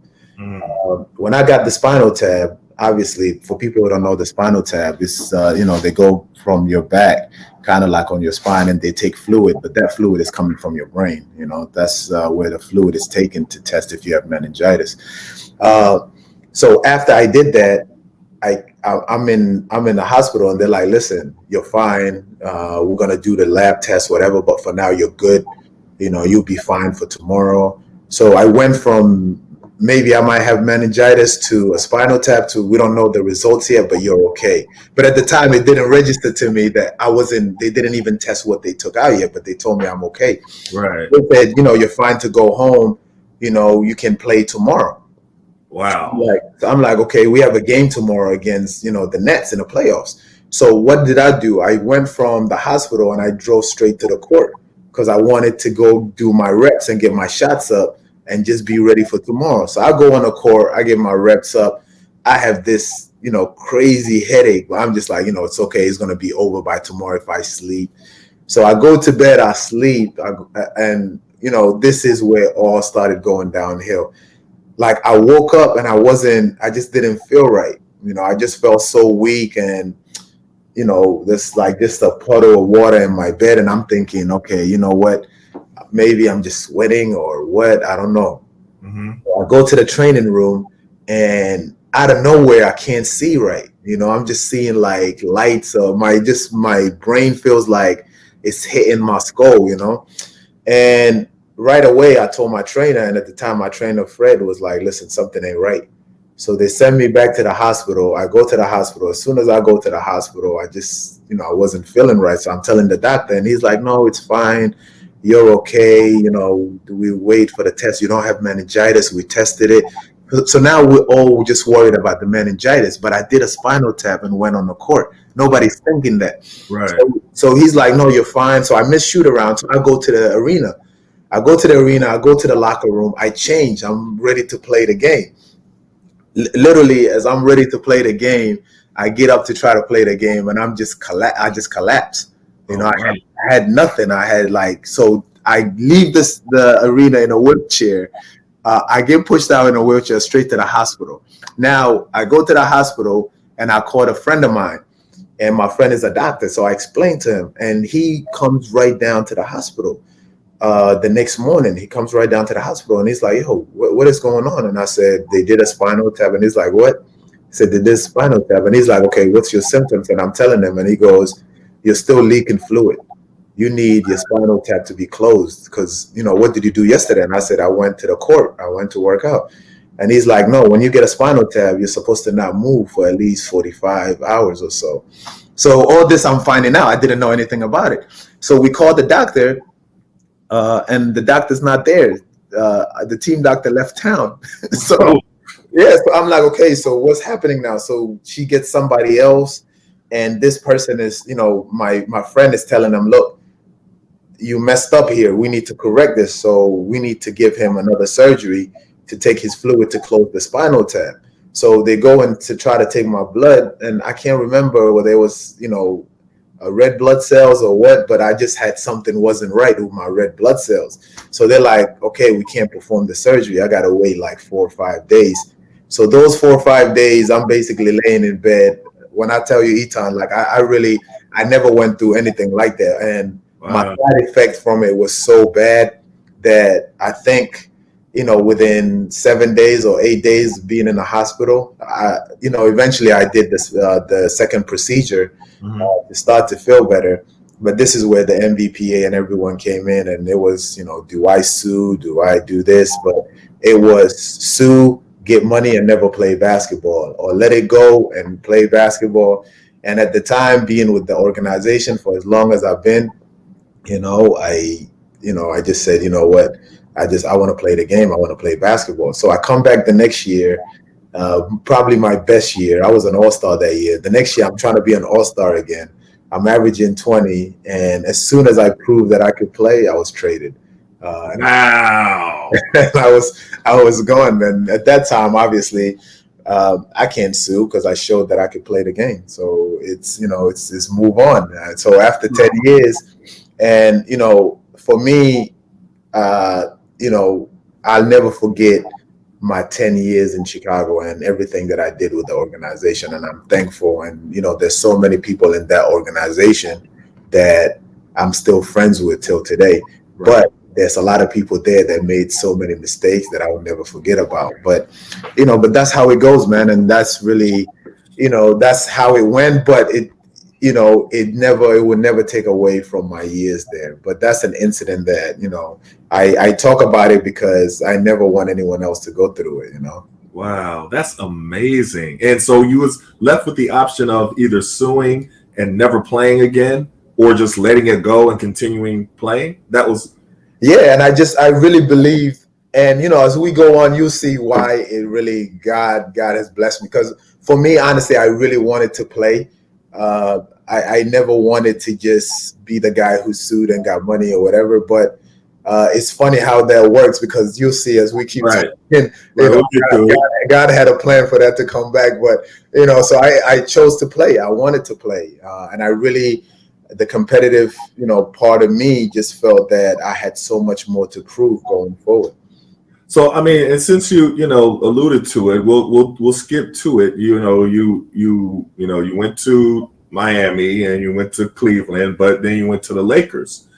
When I got the spinal tap, obviously, for people who don't know, the spinal tap is, they go from your back, kind of like on your spine, and they take fluid, but that fluid is coming from your brain. That's where the fluid is taken to test if you have meningitis. So after I did that, I'm in the hospital, and they're like, listen, you're fine. We're gonna do the lab test, whatever, but for now you're good. You'll be fine for tomorrow. So I went from maybe I might have meningitis to a spinal tap to we don't know the results yet, but you're okay. But at the time, it didn't register to me that I wasn't. They didn't even test what they took out yet, but they told me I'm okay. Right. They said, you're fine to go home. You can play tomorrow. Wow. I'm like, okay, we have a game tomorrow against, the Nets in the playoffs. So what did I do? I went from the hospital and I drove straight to the court because I wanted to go do my reps and get my shots up and just be ready for tomorrow. So I go on the court, I get my reps up. I have this, crazy headache, but I'm just like, it's okay. It's going to be over by tomorrow if I sleep. So I go to bed, I sleep, and, this is where it all started going downhill. Like I woke up and I just didn't feel right. I just felt so weak, and this like just a puddle of water in my bed, and I'm thinking, okay, you know what? Maybe I'm just sweating or what? I don't know. Hmm. So I go to the training room, and out of nowhere, I can't see right. I'm just seeing like lights. My brain feels like it's hitting my skull. And right away, I told my trainer, and at the time, my trainer Fred was like, "Listen, something ain't right." So they send me back to the hospital. I go to the hospital. As soon as I go to the hospital, I just, I wasn't feeling right. So I'm telling the doctor, and he's like, "No, it's fine. You're okay. We wait for the test. You don't have meningitis. We tested it." So now we're all just worried about the meningitis. But I did a spinal tap and went on the court. Nobody's thinking that. Right. So he's like, "No, you're fine." So I miss shoot around. So I go to the arena. I go to the locker room. I change. I'm ready to play the game. Literally, as I'm ready to play the game, I get up to try to play the game, and I just collapse. Oh, wow. I had nothing. I had like so. I leave the arena in a wheelchair. I get pushed out in a wheelchair straight to the hospital. Now I go to the hospital and I called a friend of mine, and my friend is a doctor. So I explained to him, and he comes right down to the hospital. The next morning, he comes right down to the hospital, and he's like, "Yo, what is going on?" And I said, "They did a spinal tap." And he's like, "What?" He said, "They did spinal tap." And he's like, "Okay, what's your symptoms?" And I'm telling him, and he goes, "You're still leaking fluid. You need your spinal tap to be closed because, what did you do yesterday?" And I said, "I went to the court. I went to work out." And he's like, "No, when you get a spinal tap, you're supposed to not move for at least 45 hours or so." So all this I'm finding out. I didn't know anything about it. So we called the doctor, and the doctor's not there. The team doctor left town. So yeah, so I'm like, okay, so what's happening now? So she gets somebody else, and this person is, my friend is telling them, "Look, you messed up here. We need to correct this. So we need to give him another surgery to take his fluid to close the spinal tap." So they go in to try to take my blood, and I can't remember whether it was, red blood cells or what, but I just had something wasn't right with my red blood cells. So they're like, "Okay, we can't perform the surgery. I gotta wait like 4 or 5 days." So those 4 or 5 days, I'm basically laying in bed. When I tell you, Eton, like I never went through anything like that, and my Wow. side effect from it was so bad that I think, within 7 days or 8 days being in the hospital, eventually I did this the second procedure Hmm. to start to feel better. But this is where the MVPA and everyone came in, and it was, do I sue? Do I do this? But it was sue, get money, and never play basketball, or let it go and play basketball. And at the time, being with the organization for as long as I've been, you know, I, I just said, you know what, I want to play the game. I want to play basketball. So I come back the next year, probably my best year. I was an all-star that year. The next year, I'm trying to be an all-star again. I'm averaging 20, and as soon as I proved that I could play, I was traded. And Wow. I was gone. And at that time, obviously, I can't sue because I showed that I could play the game. So it's move on. So after 10 years, and for me, uh, you know, I'll never forget my 10 years in Chicago and everything that I did with the organization. And I'm thankful. And, there's so many people in that organization that I'm still friends with till today. Right. But there's a lot of people there that made so many mistakes that I will never forget about. But that's how it goes, man. And that's really that's how it went. But it would never take away from my years there. But that's an incident that, I talk about it because I never want anyone else to go through it. Wow, that's amazing. And so you was left with the option of either suing and never playing again, or just letting it go and continuing playing. That was Yeah, and I really believe, and as we go on, you'll see why it really God has blessed me. Because for me, honestly, I really wanted to play. I never wanted to just be the guy who sued and got money or whatever. But it's funny how that works, because you'll see as we keep right. talking, Right, we'll get to it. God had a plan for that to come back. But so I chose to play. I wanted to play, and I really, the competitive, part of me just felt that I had so much more to prove going forward. So I mean, and since you alluded to it, we'll skip to it. You went to Miami and you went to Cleveland, but then you went to the Lakers.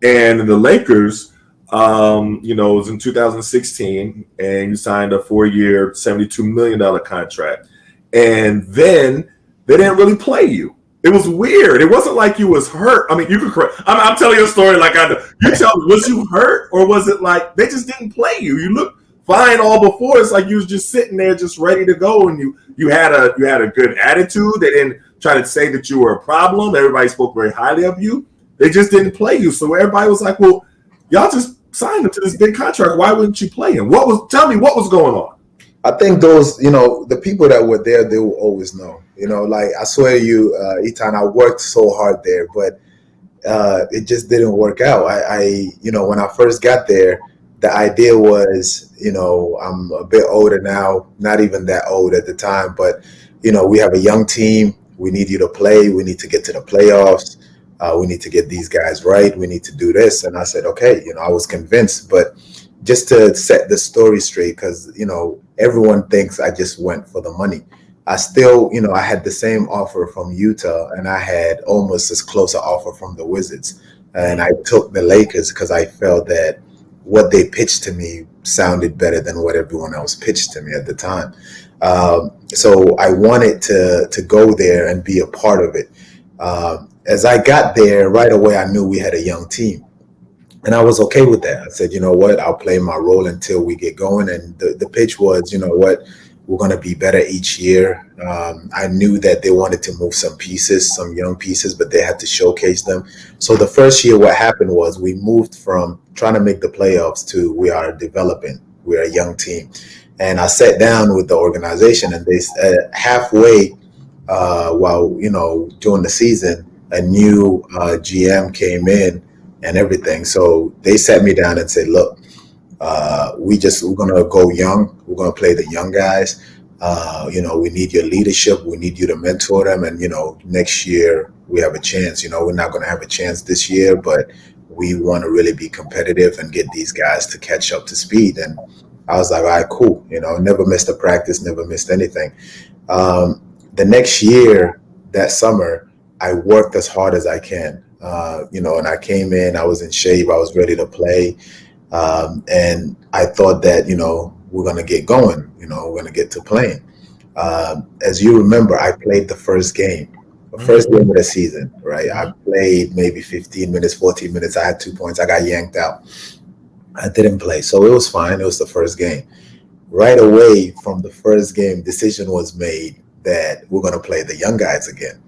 And the Lakers, it was in 2016, and you signed a 4-year, $72 million contract. And then they didn't really play you. It was weird. It wasn't like you was hurt. I mean, you could correct. I'm telling you a story like I know. You tell me, was you hurt, or was it like they just didn't play you? You looked fine all before. It's like you was just sitting there, just ready to go, and you had a good attitude. They didn't try to say that you were a problem. Everybody spoke very highly of you. They just didn't play you. So everybody was like, "Well, y'all just signed him to this big contract. Why wouldn't you play him? Tell me what was going on?" I think those, the people that were there, they will always know. Like I swear to you, Ethan, I worked so hard there, but it just didn't work out. When I first got there, the idea was, I'm a bit older now, not even that old at the time, but we have a young team. We need you to play. We need to get to the playoffs. We need to get these guys right. We need to do this. And I said, okay, I was convinced. But just to set the story straight, because everyone thinks I just went for the money. I still, I had the same offer from Utah, and I had almost as close an offer from the Wizards. And I took the Lakers because I felt that what they pitched to me sounded better than what everyone else pitched to me at the time. So I wanted to go there and be a part of it. As I got there, right away, I knew we had a young team. And I was okay with that. I said, you know what, I'll play my role until we get going. And the pitch was, you know what, we're going to be better each year. I knew that they wanted to move some pieces, some young pieces, but they had to showcase them. So the first year, what happened was we moved from trying to make the playoffs to we are developing. We're a young team. And I sat down with the organization, and they halfway while, during the season, a new GM came in and everything. So they sat me down and said, look, we're gonna go young. We're gonna play the young guys. We need your leadership. We need you to mentor them. And next year we have a chance. We're not gonna have a chance this year, but we want to really be competitive and get these guys to catch up to speed. And I was like, all right, cool. Never missed a practice, never missed anything. The next year, that summer, I worked as hard as I can. And I came in, I was in shape, I was ready to play. And I thought that, we're going to get going, we're going to get to playing. As you remember, I played the first game of the season, right? I played maybe 15 minutes, 14 minutes. I had 2 points. I got yanked out. I didn't play. So it was fine. It was the first game. Right away from the first game, decision was made that we're going to play the young guys again.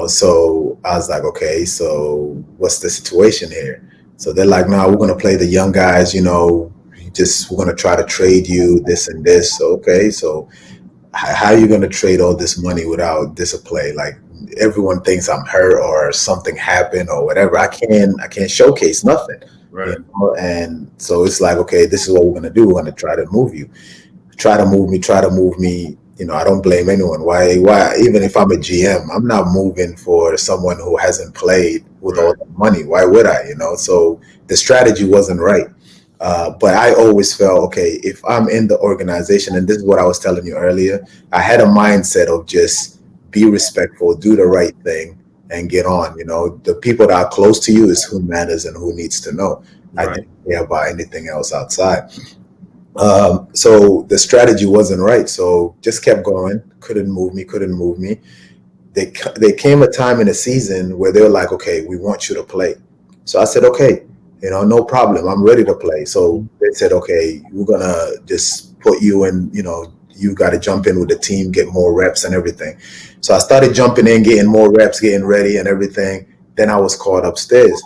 So I was like, okay, so what's the situation here? So they're like, no, we're going to play the young guys, we're going to try to trade you this and this. So, okay, so how are you going to trade all this money without display? Like everyone thinks I'm hurt or something happened or whatever. I can't showcase nothing. Right. And so it's like, okay, this is what we're going to do. We're going to try to move you. Try to move me. I don't blame anyone. Why? Even if I'm a GM, I'm not moving for someone who hasn't played with all the money. Why would I? So the strategy wasn't right. But I always felt, okay, if I'm in the organization, and this is what I was telling you earlier, I had a mindset of just be respectful, do the right thing, and get on. The people that are close to you is who matters and who needs to know. Right. I didn't care about anything else outside. So the strategy wasn't right. So just kept going. Couldn't move me. Couldn't move me. They came a time in the season where they were like, okay, we want you to play. So I said, okay, no problem. I'm ready to play. So they said, okay, we're gonna just put you in. You got to jump in with the team, get more reps and everything. So I started jumping in, getting more reps, getting ready and everything. Then I was called upstairs.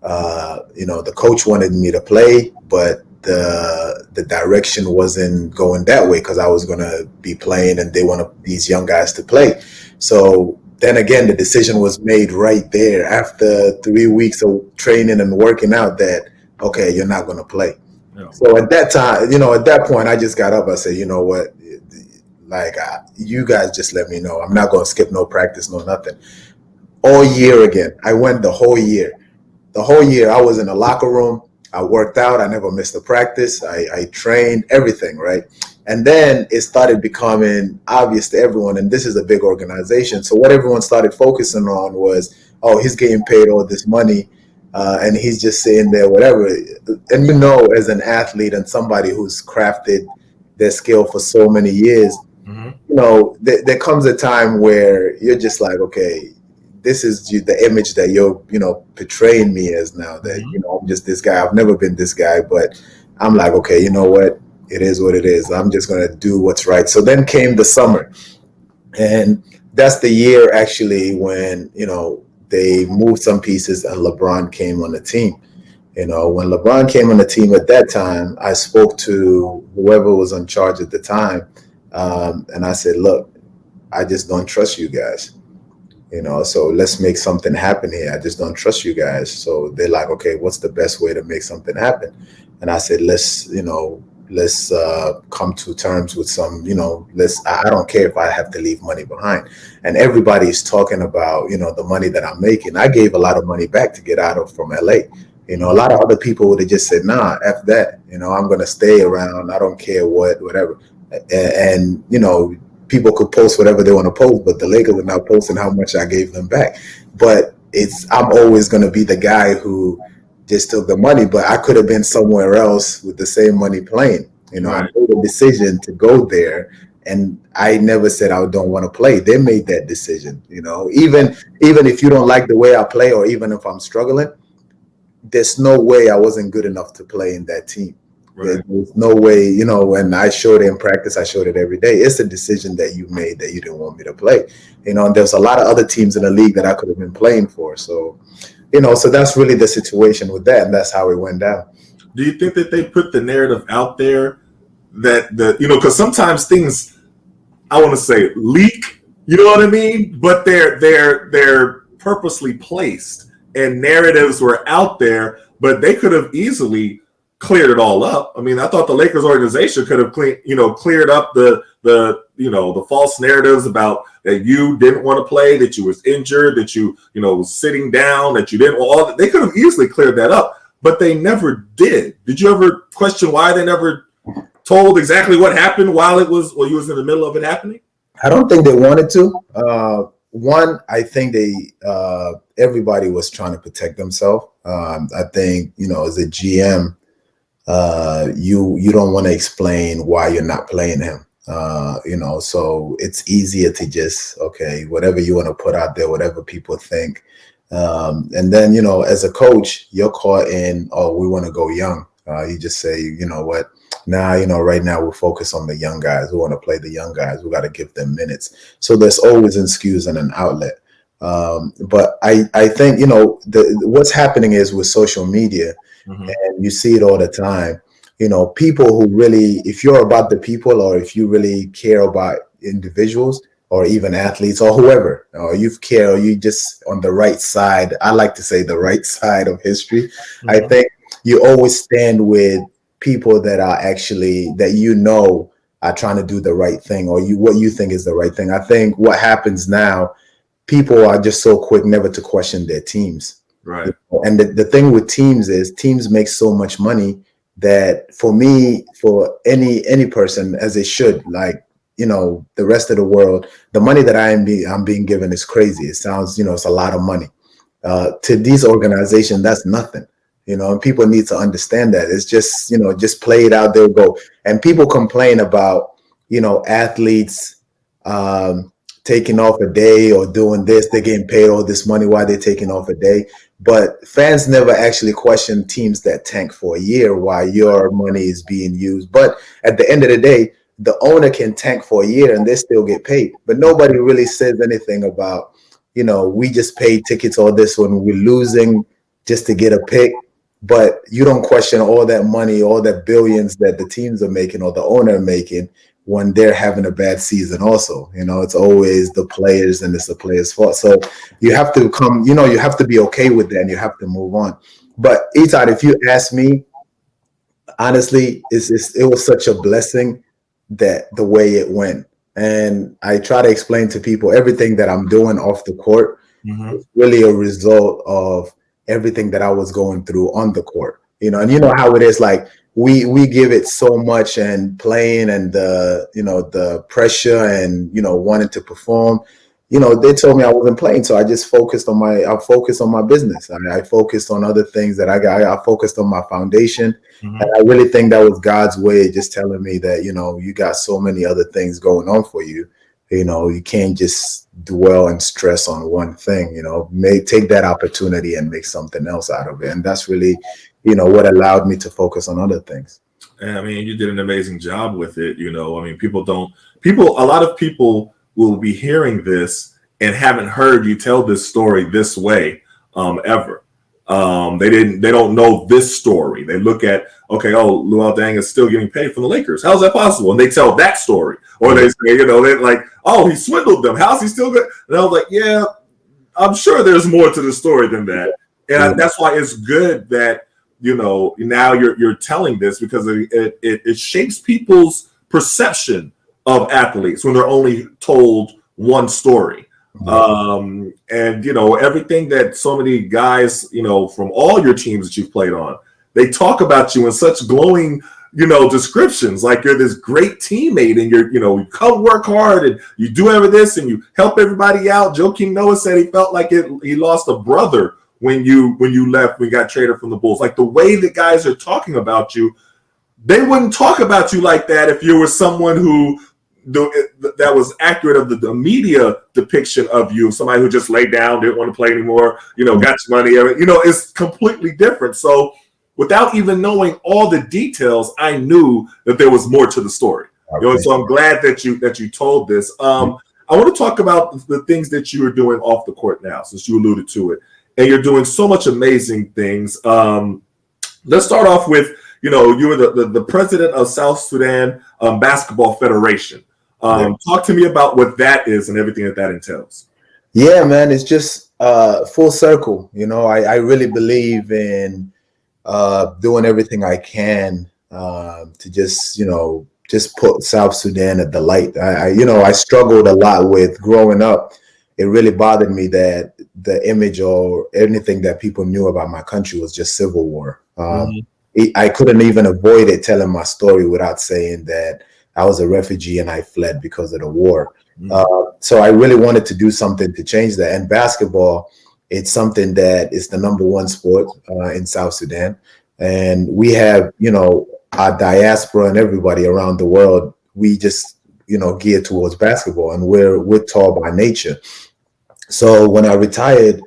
The coach wanted me to play, but the direction wasn't going that way because I was going to be playing and they wanted these young guys to play. So then again, the decision was made right there after 3 weeks of training and working out that, okay, you're not going to play. Yeah. So at that time, at that point, I just got up. I said, you know what? Like, you guys just let me know. I'm not going to skip no practice, no nothing. All year again. I went the whole year. The whole year I was in the locker room. I worked out. I never missed a practice. I trained, everything, right? And then it started becoming obvious to everyone, and this is a big organization. So what everyone started focusing on was, oh, he's getting paid all this money, and he's just sitting there, whatever. And as an athlete and somebody who's crafted their skill for so many years, there comes a time where you're just like, okay, this is the image that you're, portraying me as now. That I'm just this guy. I've never been this guy, but I'm like, okay, you know what? It is what it is. I'm just gonna do what's right. So then came the summer, and that's the year actually when they moved some pieces and LeBron came on the team. When LeBron came on the team at that time, I spoke to whoever was in charge at the time, and I said, look, I just don't trust you guys. So let's make something happen here. I just don't trust you guys. So they're like, okay, what's the best way to make something happen? And I said, let's come to terms with some, I don't care if I have to leave money behind. And everybody's talking about, the money that I'm making. I gave a lot of money back to get out of from LA. A lot of other people would have just said, nah, F that. I'm going to stay around. I don't care whatever. And people could post whatever they want to post, but the Lakers are now posting how much I gave them back. But I'm always going to be the guy who just took the money, but I could have been somewhere else with the same money playing. I made a decision to go there, and I never said I don't want to play. They made that decision. Even if you don't like the way I play, or even if I'm struggling, there's no way I wasn't good enough to play in that team. Right. There's no way, when I showed it in practice, I showed it every day. It's a decision that you made that you didn't want me to play. And there's a lot of other teams in the league that I could have been playing for. So, so that's really the situation with that. And that's how it went down. Do you think that they put the narrative out there that because sometimes things, I want to say, leak, you know what I mean? But they're purposely placed, and narratives were out there, but they could have easily cleared it all up. I mean, I thought the Lakers organization could have cleared up the false narratives about that you didn't want to play, that you was injured, that you was sitting down, that you didn't. They could have easily cleared that up, but they never did. Did you ever question why they never told exactly what happened while you was in the middle of it happening? I don't think they wanted to. One, I think everybody was trying to protect themselves. I think as a GM, you don't want to explain why you're not playing him. So it's easier to just, okay, whatever you want to put out there, whatever people think. And then, as a coach, you're caught in, oh, we want to go young. You just say, you know what, right now we'll focus on the young guys. We want to play the young guys. We got to give them minutes. So there's always an excuse and an outlet. But I think, what's happening is with social media, and you see it all the time, people who really, if you're about the people, or if you really care about individuals or even athletes or whoever, or you care, or you just on the right side, I like to say the right side of history. I think you always stand with people that are actually, that are trying to do the right thing, or what you think is the right thing. I think what happens now, people are just so quick never to question their teams. Right. And the thing with teams is teams make so much money that for any person, as it should, like, the rest of the world, the money that I'm being given is crazy. It sounds, it's a lot of money. To these organizations, that's nothing. and people need to understand that. It's just, just play it out there, go. And people complain about, athletes taking off a day or doing this. They're getting paid all this money. Why they're taking off a day? But fans never actually question teams that tank for a year why your money is being used. But at the end of the day, the owner can tank for a year and they still get paid. But nobody really says anything about, we just paid tickets all this when we're losing just to get a pick. But you don't question all that money, all that billions that the teams are making or the owner making when they're having a bad season also. It's always the players and it's the players' fault. So you have to you have to be okay with that and you have to move on. But Etad, if you ask me, honestly, it was such a blessing that the way it went. And I try to explain to people everything that I'm doing off the court is really a result of everything that I was going through on the court. And you know how it is, like we give it so much and playing and the pressure and wanting to perform. They told me I wasn't playing, so I just focused on my business. I focused on other things that I focused on my foundation. And I really think that was God's way, just telling me that, you got so many other things going on for you. You can't just dwell and stress on one thing, take that opportunity and make something else out of it. And that's really, what allowed me to focus on other things. I mean, you did an amazing job with it. I mean, a lot of people will be hearing this and haven't heard you tell this story this way ever. They don't know this story. They look at, okay, Luol Deng is still getting paid from the Lakers. How's that possible? And they tell that story. Or they say, they're like, oh, he swindled them. How's he still good? And I was like, yeah, I'm sure there's more to the story than that. And that's why it's good that, now you're telling this, because it shapes people's perception of athletes when they're only told one story. And everything that so many guys from all your teams that you've played on, they talk about you in such glowing descriptions, like you're this great teammate and you come work hard and you do this and you help everybody out. Joakim Noah said he felt like he lost a brother when you left, when you got traded from the Bulls. Like the way the guys are talking about you, they wouldn't talk about you like that if you were someone who that was accurate of the media depiction of you, somebody who just laid down, didn't want to play anymore, got your money, it's completely different. So without even knowing all the details, I knew that there was more to the story. So I'm glad that you told this. I want to talk about the things that you are doing off the court now, since you alluded to it, and you're doing so much amazing things. Let's start off with, you were the president of South Sudan Basketball Federation. Talk to me about what that is and everything that entails. Yeah, man, it's just full circle. I really believe in doing everything I can to just put South Sudan at the light. I struggled a lot with growing up. It really bothered me that the image or anything that people knew about my country was just civil war. I couldn't even avoid it, telling my story without saying that I was a refugee and I fled because of the war. So I really wanted to do something to change that. And basketball, it's something that is the number one sport in South Sudan. And we have, our diaspora and everybody around the world, we just, gear towards basketball, and we're tall by nature. So when I retired,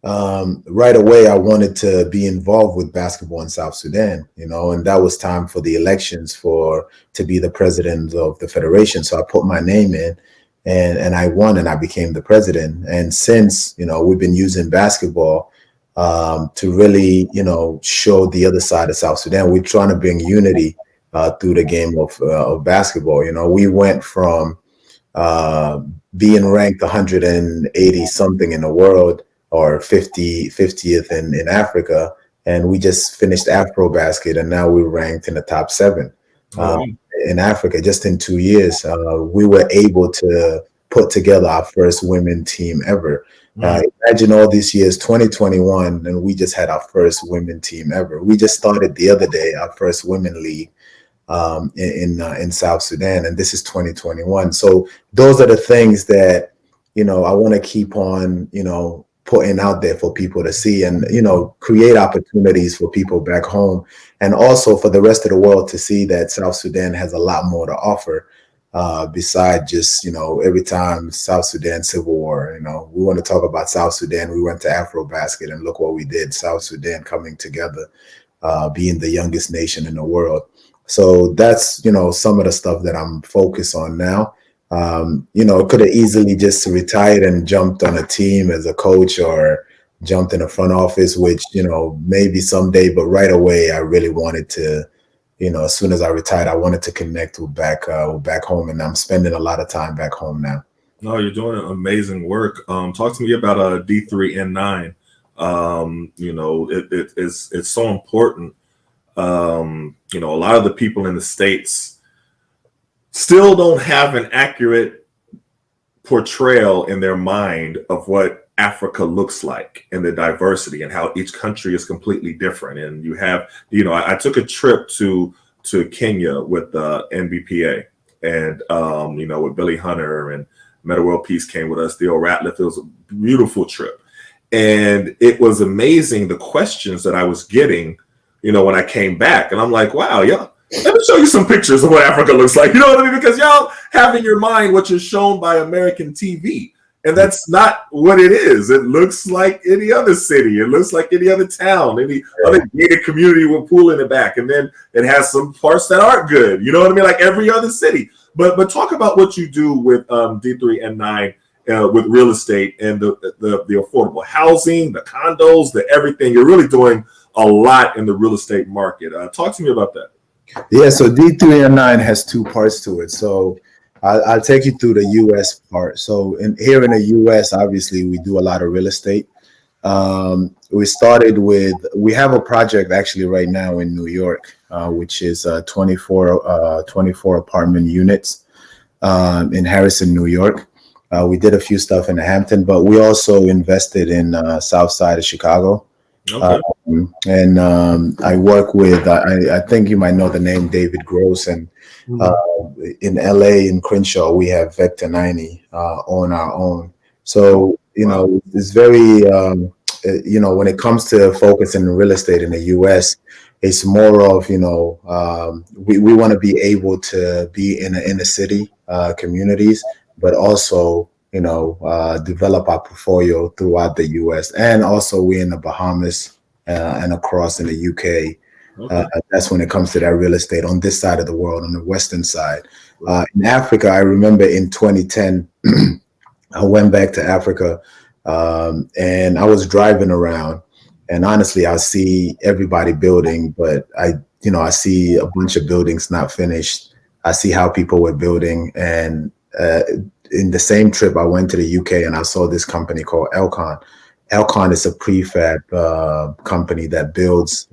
right away, I wanted to be involved with basketball in South Sudan, and that was time for the elections to be the president of the federation. So I put my name in and I won and I became the president. And since, we've been using basketball to really, show the other side of South Sudan. We're trying to bring unity through the game of basketball. We went from being ranked 180 something in the world, or 50th in Africa, and we just finished AfroBasket, and now we're ranked in the top 7 in Africa. Just in 2 years, we were able to put together our first women team ever. Imagine all these years, 2021, and we just had our first women team ever. We just started the other day our first women league in South Sudan, and this is 2021. So those are the things that I want to keep on putting out there for people to see, and create opportunities for people back home, and also for the rest of the world to see that South Sudan has a lot more to offer, beside just every time South Sudan civil war. We want to talk about South Sudan. We went to Afrobasket and look what we did. South Sudan coming together, being the youngest nation in the world. So that's some of the stuff that I'm focused on now. Could have easily just retired and jumped on a team as a coach, or jumped in the front office, which maybe someday. But right away, I really wanted to. As soon as I retired, I wanted to connect with back home, and I'm spending a lot of time back home now. No, you're doing amazing work. Talk to me about D3N9. It's so important. A lot of the people in the States still don't have an accurate portrayal in their mind of what Africa looks like and the diversity and how each country is completely different. And you have, I took a trip to Kenya with NBPA, and with Billy Hunter, and Meta World Peace came with us. Theo Ratliff. It was a beautiful trip, and it was amazing the questions that I was getting. When I came back, and I'm like, wow, yeah. Let me show you some pictures of what Africa looks like. You know what I mean? Because y'all have in your mind what you're shown by American TV. And that's not what it is. It looks like any other city. It looks like any other town, any other gated community with a pool in the back. And then it has some parts that aren't good. You know what I mean? Like every other city. But talk about what you do with D3N9, with real estate and the affordable housing, the condos, the everything. You're really doing a lot in the real estate market. Talk to me about that. Yeah, so D3N9 has two parts to it. So I'll take you through the U.S. part. So here in the U.S., obviously, we do a lot of real estate. We have a project actually right now in New York, which is 24 apartment units in Harrison, New York. We did a few stuff in Hampton, but we also invested in South Side of Chicago. Okay. I work with, I think you might know the name David Gross, and in LA, in Crenshaw, we have Vector 90 on our own. So, it's very, when it comes to focusing in real estate in the US, it's more of, we want to be able to be in the inner city communities, but also develop our portfolio throughout the U.S. And also we're in the Bahamas and across in the U.K. Okay. That's when it comes to that real estate on this side of the world, on the western side. In Africa, I remember in 2010, I went back to Africa, and I was driving around, and honestly, I see everybody building, but I see a bunch of buildings not finished. I see how people were building, and in the same trip, I went to the UK and I saw this company called Elcon. Elcon is a prefab company that builds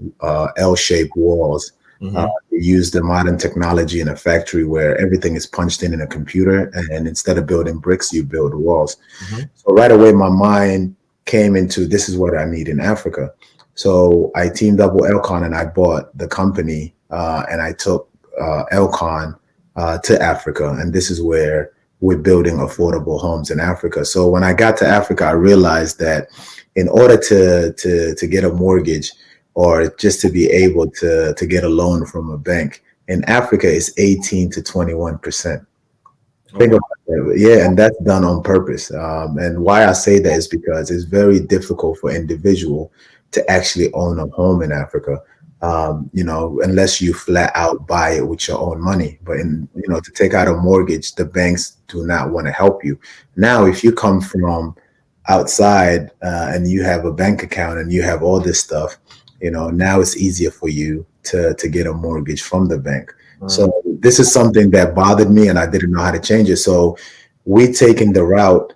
L-shaped walls. They use the modern technology in a factory where everything is punched in a computer, and instead of building bricks, you build walls. So right away, my mind came into, this is what I need in Africa. So I teamed up with Elcon and I bought the company, and I took Elcon to Africa, and this is where we're building affordable homes in Africa. So when I got to Africa, I realized that in order to get a mortgage, or just to be able to get a loan from a bank in Africa, is 18 to 21%. Think about that. Yeah, and that's done on purpose. And why I say that is because it's very difficult for individual to actually own a home in Africa. Unless you flat out buy it with your own money. But to take out a mortgage, the banks do not want to help you. Now, if you come from outside and you have a bank account and you have all this stuff, now it's easier for you to get a mortgage from the bank. So this is something that bothered me, and I didn't know how to change it. So we taken the route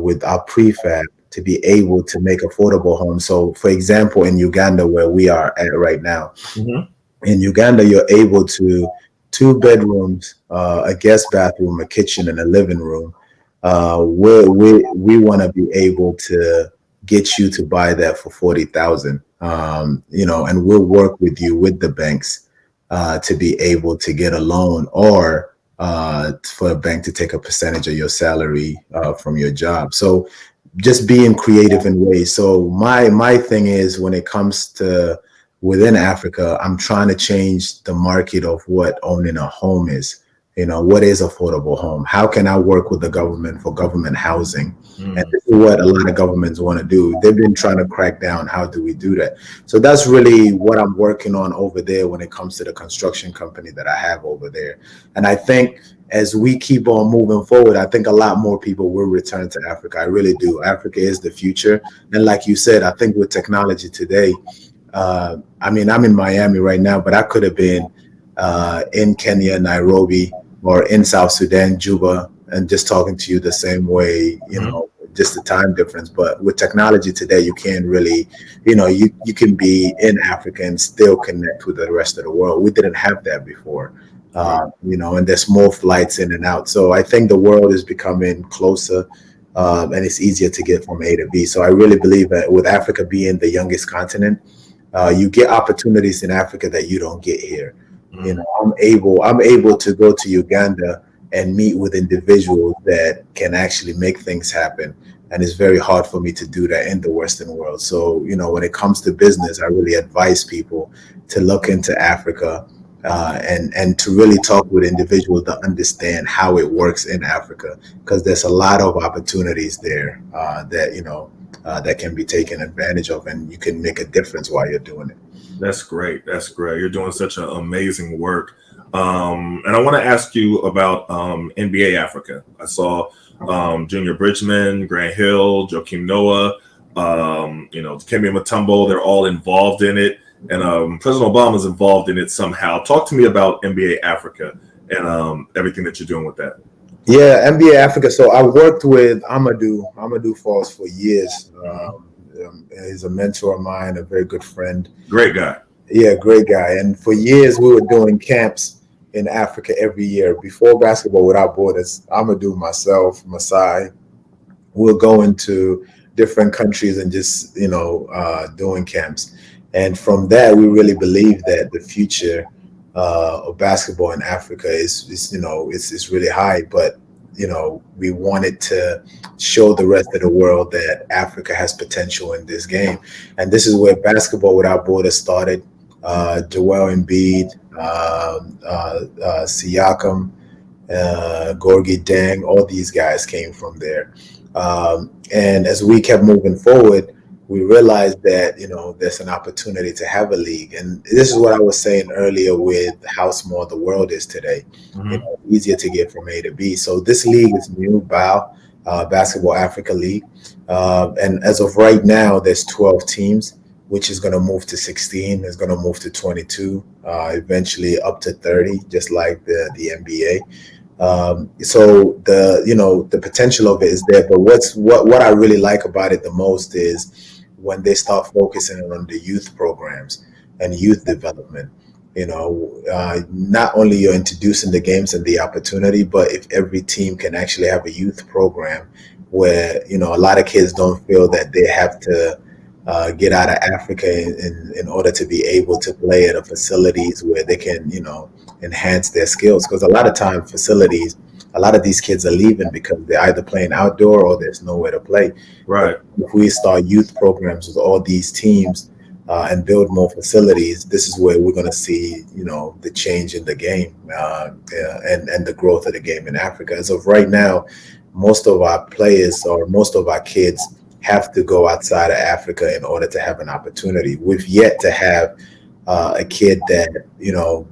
with our prefab to be able to make affordable homes. So for example, in Uganda, where we are at right now, in Uganda, you're able to 2 bedrooms, a guest bathroom, a kitchen, and a living room. We want to be able to get you to buy that for 40,000, and we'll work with you with the banks to be able to get a loan, or for a bank to take a percentage of your salary from your job. So just being creative in ways. So my thing is, when it comes to within Africa, I'm trying to change the market of what owning a home is. What is affordable home? How can I work with the government for government housing? And Mm, this is what a lot of governments want to do. They've been trying to crack down. How do we do that? So that's really what I'm working on over there when it comes to the construction company that I have over there. And I think as we keep on moving forward, I think a lot more people will return to Africa. I really do. Africa is the future. And like you said, I think with technology today, I mean, I'm in Miami right now, but I could have been in Kenya, Nairobi, or in South Sudan, Juba, and just talking to you the same way, mhm. just the time difference. But with technology today, you can really, you can be in Africa and still connect with the rest of the world. We didn't have that before. Wow. And there's more flights in and out. So I think the world is becoming closer, and it's easier to get from A to B. So I really believe that with Africa being the youngest continent, you get opportunities in Africa that you don't get here. Mm, I'm able to go to Uganda and meet with individuals that can actually make things happen. And it's very hard for me to do that in the Western world. So, when it comes to business, I really advise people to look into Africa, and to really talk with individuals to understand how it works in Africa, because there's a lot of opportunities there, that can be taken advantage of, and you can make a difference while you're doing it. that's great. That's great. You're doing such an amazing work. And I want to ask you about NBA Africa. I saw Junior Bridgman, Grant Hill, Joakim Noah, Dikembe Mutombo. They're all involved in it. And President Obama's involved in it somehow. Talk to me about NBA Africa and everything that you're doing with that. Yeah, NBA Africa. So I worked with Amadou Falls for years. Mhm. He's a mentor of mine, a very good friend. Great guy. Yeah, great guy. And for years, we were doing camps in Africa every year before Basketball Without Borders. Amadou, myself, Masai, we'll go into different countries and just doing camps. And from that, we really believe that the future of basketball in Africa is really high. But we wanted to show the rest of the world that Africa has potential in this game. And this is where Basketball Without Borders started. Joel Embiid, Siakam, Gorgie Deng, all these guys came from there. And as we kept moving forward, we realized that there's an opportunity to have a league, and this is what I was saying earlier with how small the world is today. Hmm. Easier to get from A to B. So this league is new, Basketball Africa League, and as of right now, there's 12 teams, which is going to move to 16. Is going to move to 22, eventually up to 30, just like the NBA. So the potential of it is there, but what I really like about it the most is when they start focusing on the youth programs and youth development. Not only you're introducing the games and the opportunity, but if every team can actually have a youth program where a lot of kids don't feel that they have to get out of Africa in order to be able to play at a facilities where they can enhance their skills, because a lot of time facilities, a lot of these kids are leaving because they're either playing outdoor or there's nowhere to play. But Right. if we start youth programs with all these teams, and build more facilities, this is where we're going to see the change in the game, and the growth of the game in Africa. As of right now, most of our players or most of our kids have to go outside of Africa in order to have an opportunity. We've yet to have a kid that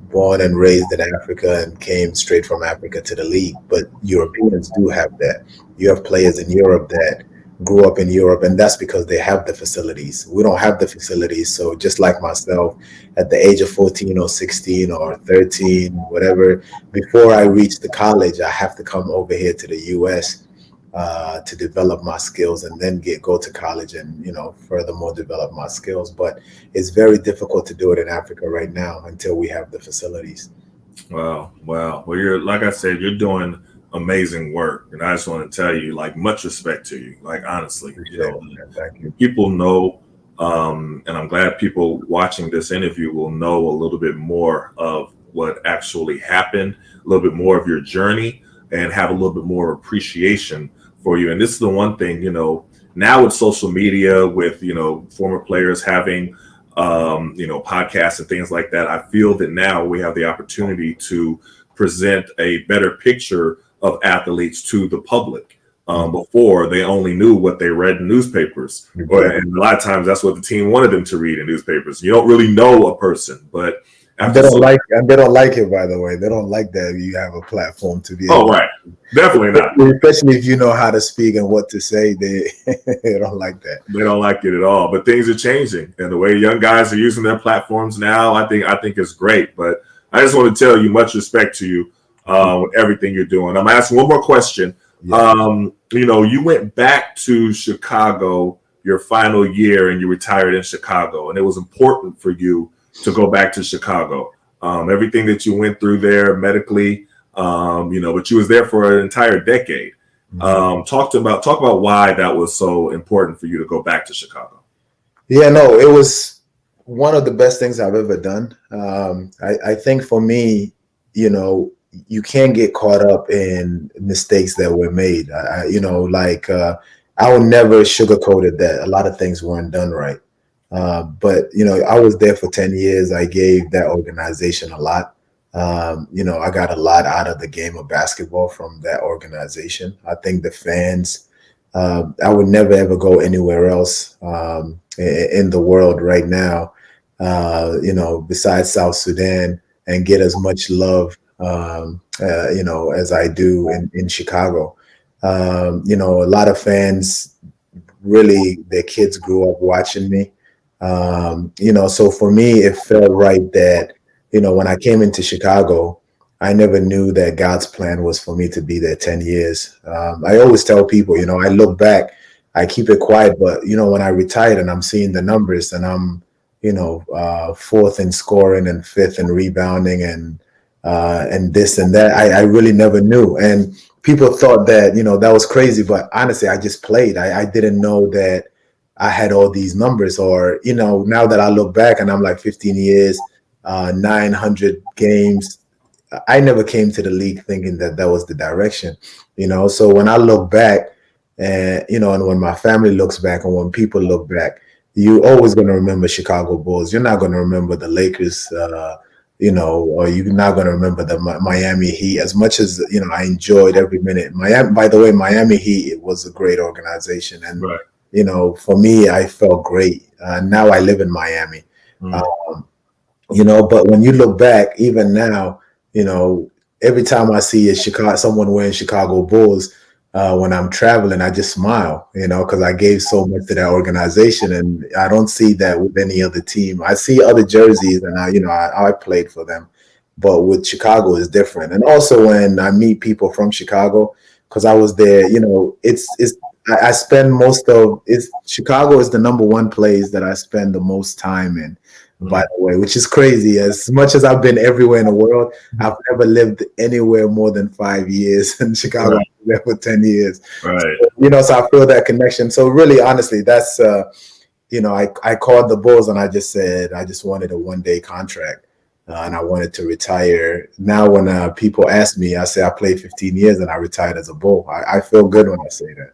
born and raised in Africa and came straight from Africa to the league. But Europeans do have that. You have players in Europe that grew up in Europe, and that's because they have the facilities. We don't have the facilities. So just like myself, at the age of 14 or 16 or 13, whatever, before I reach the college, I have to come over here to the US to develop my skills, and then go to college and furthermore develop my skills. But it's very difficult to do it in Africa right now until we have the facilities. Wow, wow. Well, you're like I said, you're doing amazing work, and I just want to tell you, like, much respect to you. Like, honestly, Appreciate it, man. Thank you. people know, and I'm glad people watching this interview will know a little bit more of what actually happened, a little bit more of your journey, and have a little bit more appreciation for you. And this is the one thing, Now with social media, with former players having podcasts and things like that, I feel that now we have the opportunity to present a better picture of athletes to the public. Before, they only knew what they read in newspapers, Exactly. and a lot of times that's what the team wanted them to read in newspapers. You don't really know a person, but And after so, they don't like it, by the way. They don't like that you have a platform to be oh able, right, definitely not. especially if you know how to speak and what to say. They they don't like that. They don't like it at all. But things are changing, and the way young guys are using their platforms now, I think is great. But I just want to tell you, much respect to you with everything you're doing. I'm asking one more question. Yeah. You went back to Chicago your final year, and you retired in Chicago, and it was important for you to go back to Chicago. Everything that you went through there medically, but you was there for an entire decade. Talk about why that was so important for you to go back to Chicago. Yeah, no, it was one of the best things I've ever done. I think for me, you can't get caught up in mistakes that were made. I would never sugarcoat it that a lot of things weren't done right. But I was there for 10 years. I gave that organization a lot. I got a lot out of the game of basketball from that organization. I think the fans, I would never ever go anywhere else in the world right now, besides South Sudan, and get as much love, as I do in Chicago. A lot of fans, really, their kids grew up watching me. So for me, it felt right that, when I came into Chicago, I never knew that God's plan was for me to be there 10 years. I always tell people, I look back, I keep it quiet, but, when I retired and I'm seeing the numbers and I'm, fourth in scoring and fifth in rebounding and this and that, I really never knew. And people thought that, that was crazy, but honestly, I just played. I didn't know that I had all these numbers, or, now that I look back and I'm like 15 years, 900 games, I never came to the league thinking that that was the direction, So when I look back, and when my family looks back and when people look back, you're always going to remember Chicago Bulls. You're not going to remember the Lakers, or you're not going to remember the Miami Heat. As much as, I enjoyed every minute. Miami, by the way, Miami Heat, it was a great organization. And, Right. for me, I felt great. Now I live in Miami. But when you look back, even now, every time I see someone wearing Chicago Bulls, when I'm traveling, I just smile, because I gave so much to that organization, and I don't see that with any other team. I see other jerseys, and I played for them, but with Chicago is different. And also when I meet people from Chicago, because I was there, I spend most of it's Chicago is the number one place that I spend the most time in, by the way, which is crazy. As much as I've been everywhere in the world, I've never lived anywhere more than 5 years. In Chicago, Right. I was there for 10 years. Right. So I feel that connection. So really, honestly, that's I called the Bulls and I just said I just wanted a 1-day contract. And I wanted to retire. Now, when people ask me, I say I played 15 years and I retired as a Bull. I feel good when I say that.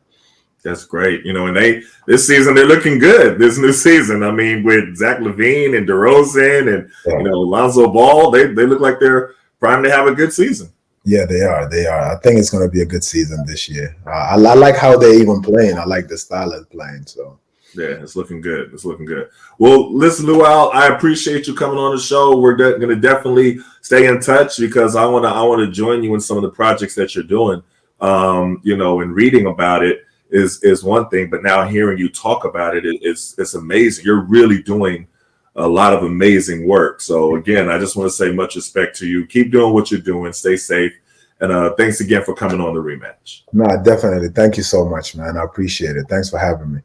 That's great. And this season they're looking good. This new season, I mean, with Zach LaVine and DeRozan and Yeah. Lonzo Ball, they look like they're primed to have a good season. Yeah, they are. They are. I think it's going to be a good season this year. I like how they're even playing. I like the style of playing. So Yeah, it's looking good. It's looking good. Well, listen, Luol, I appreciate you coming on the show. We're going to definitely stay in touch because I want to join you in some of the projects that you're doing. And reading about it is one thing, but now hearing you talk about it's amazing. You're really doing a lot of amazing work. So again, I just want to say much respect to you. Keep doing what you're doing. Stay safe. And thanks again for coming on the Rematch. no, definitely. Thank you so much, man. I appreciate it. Thanks for having me.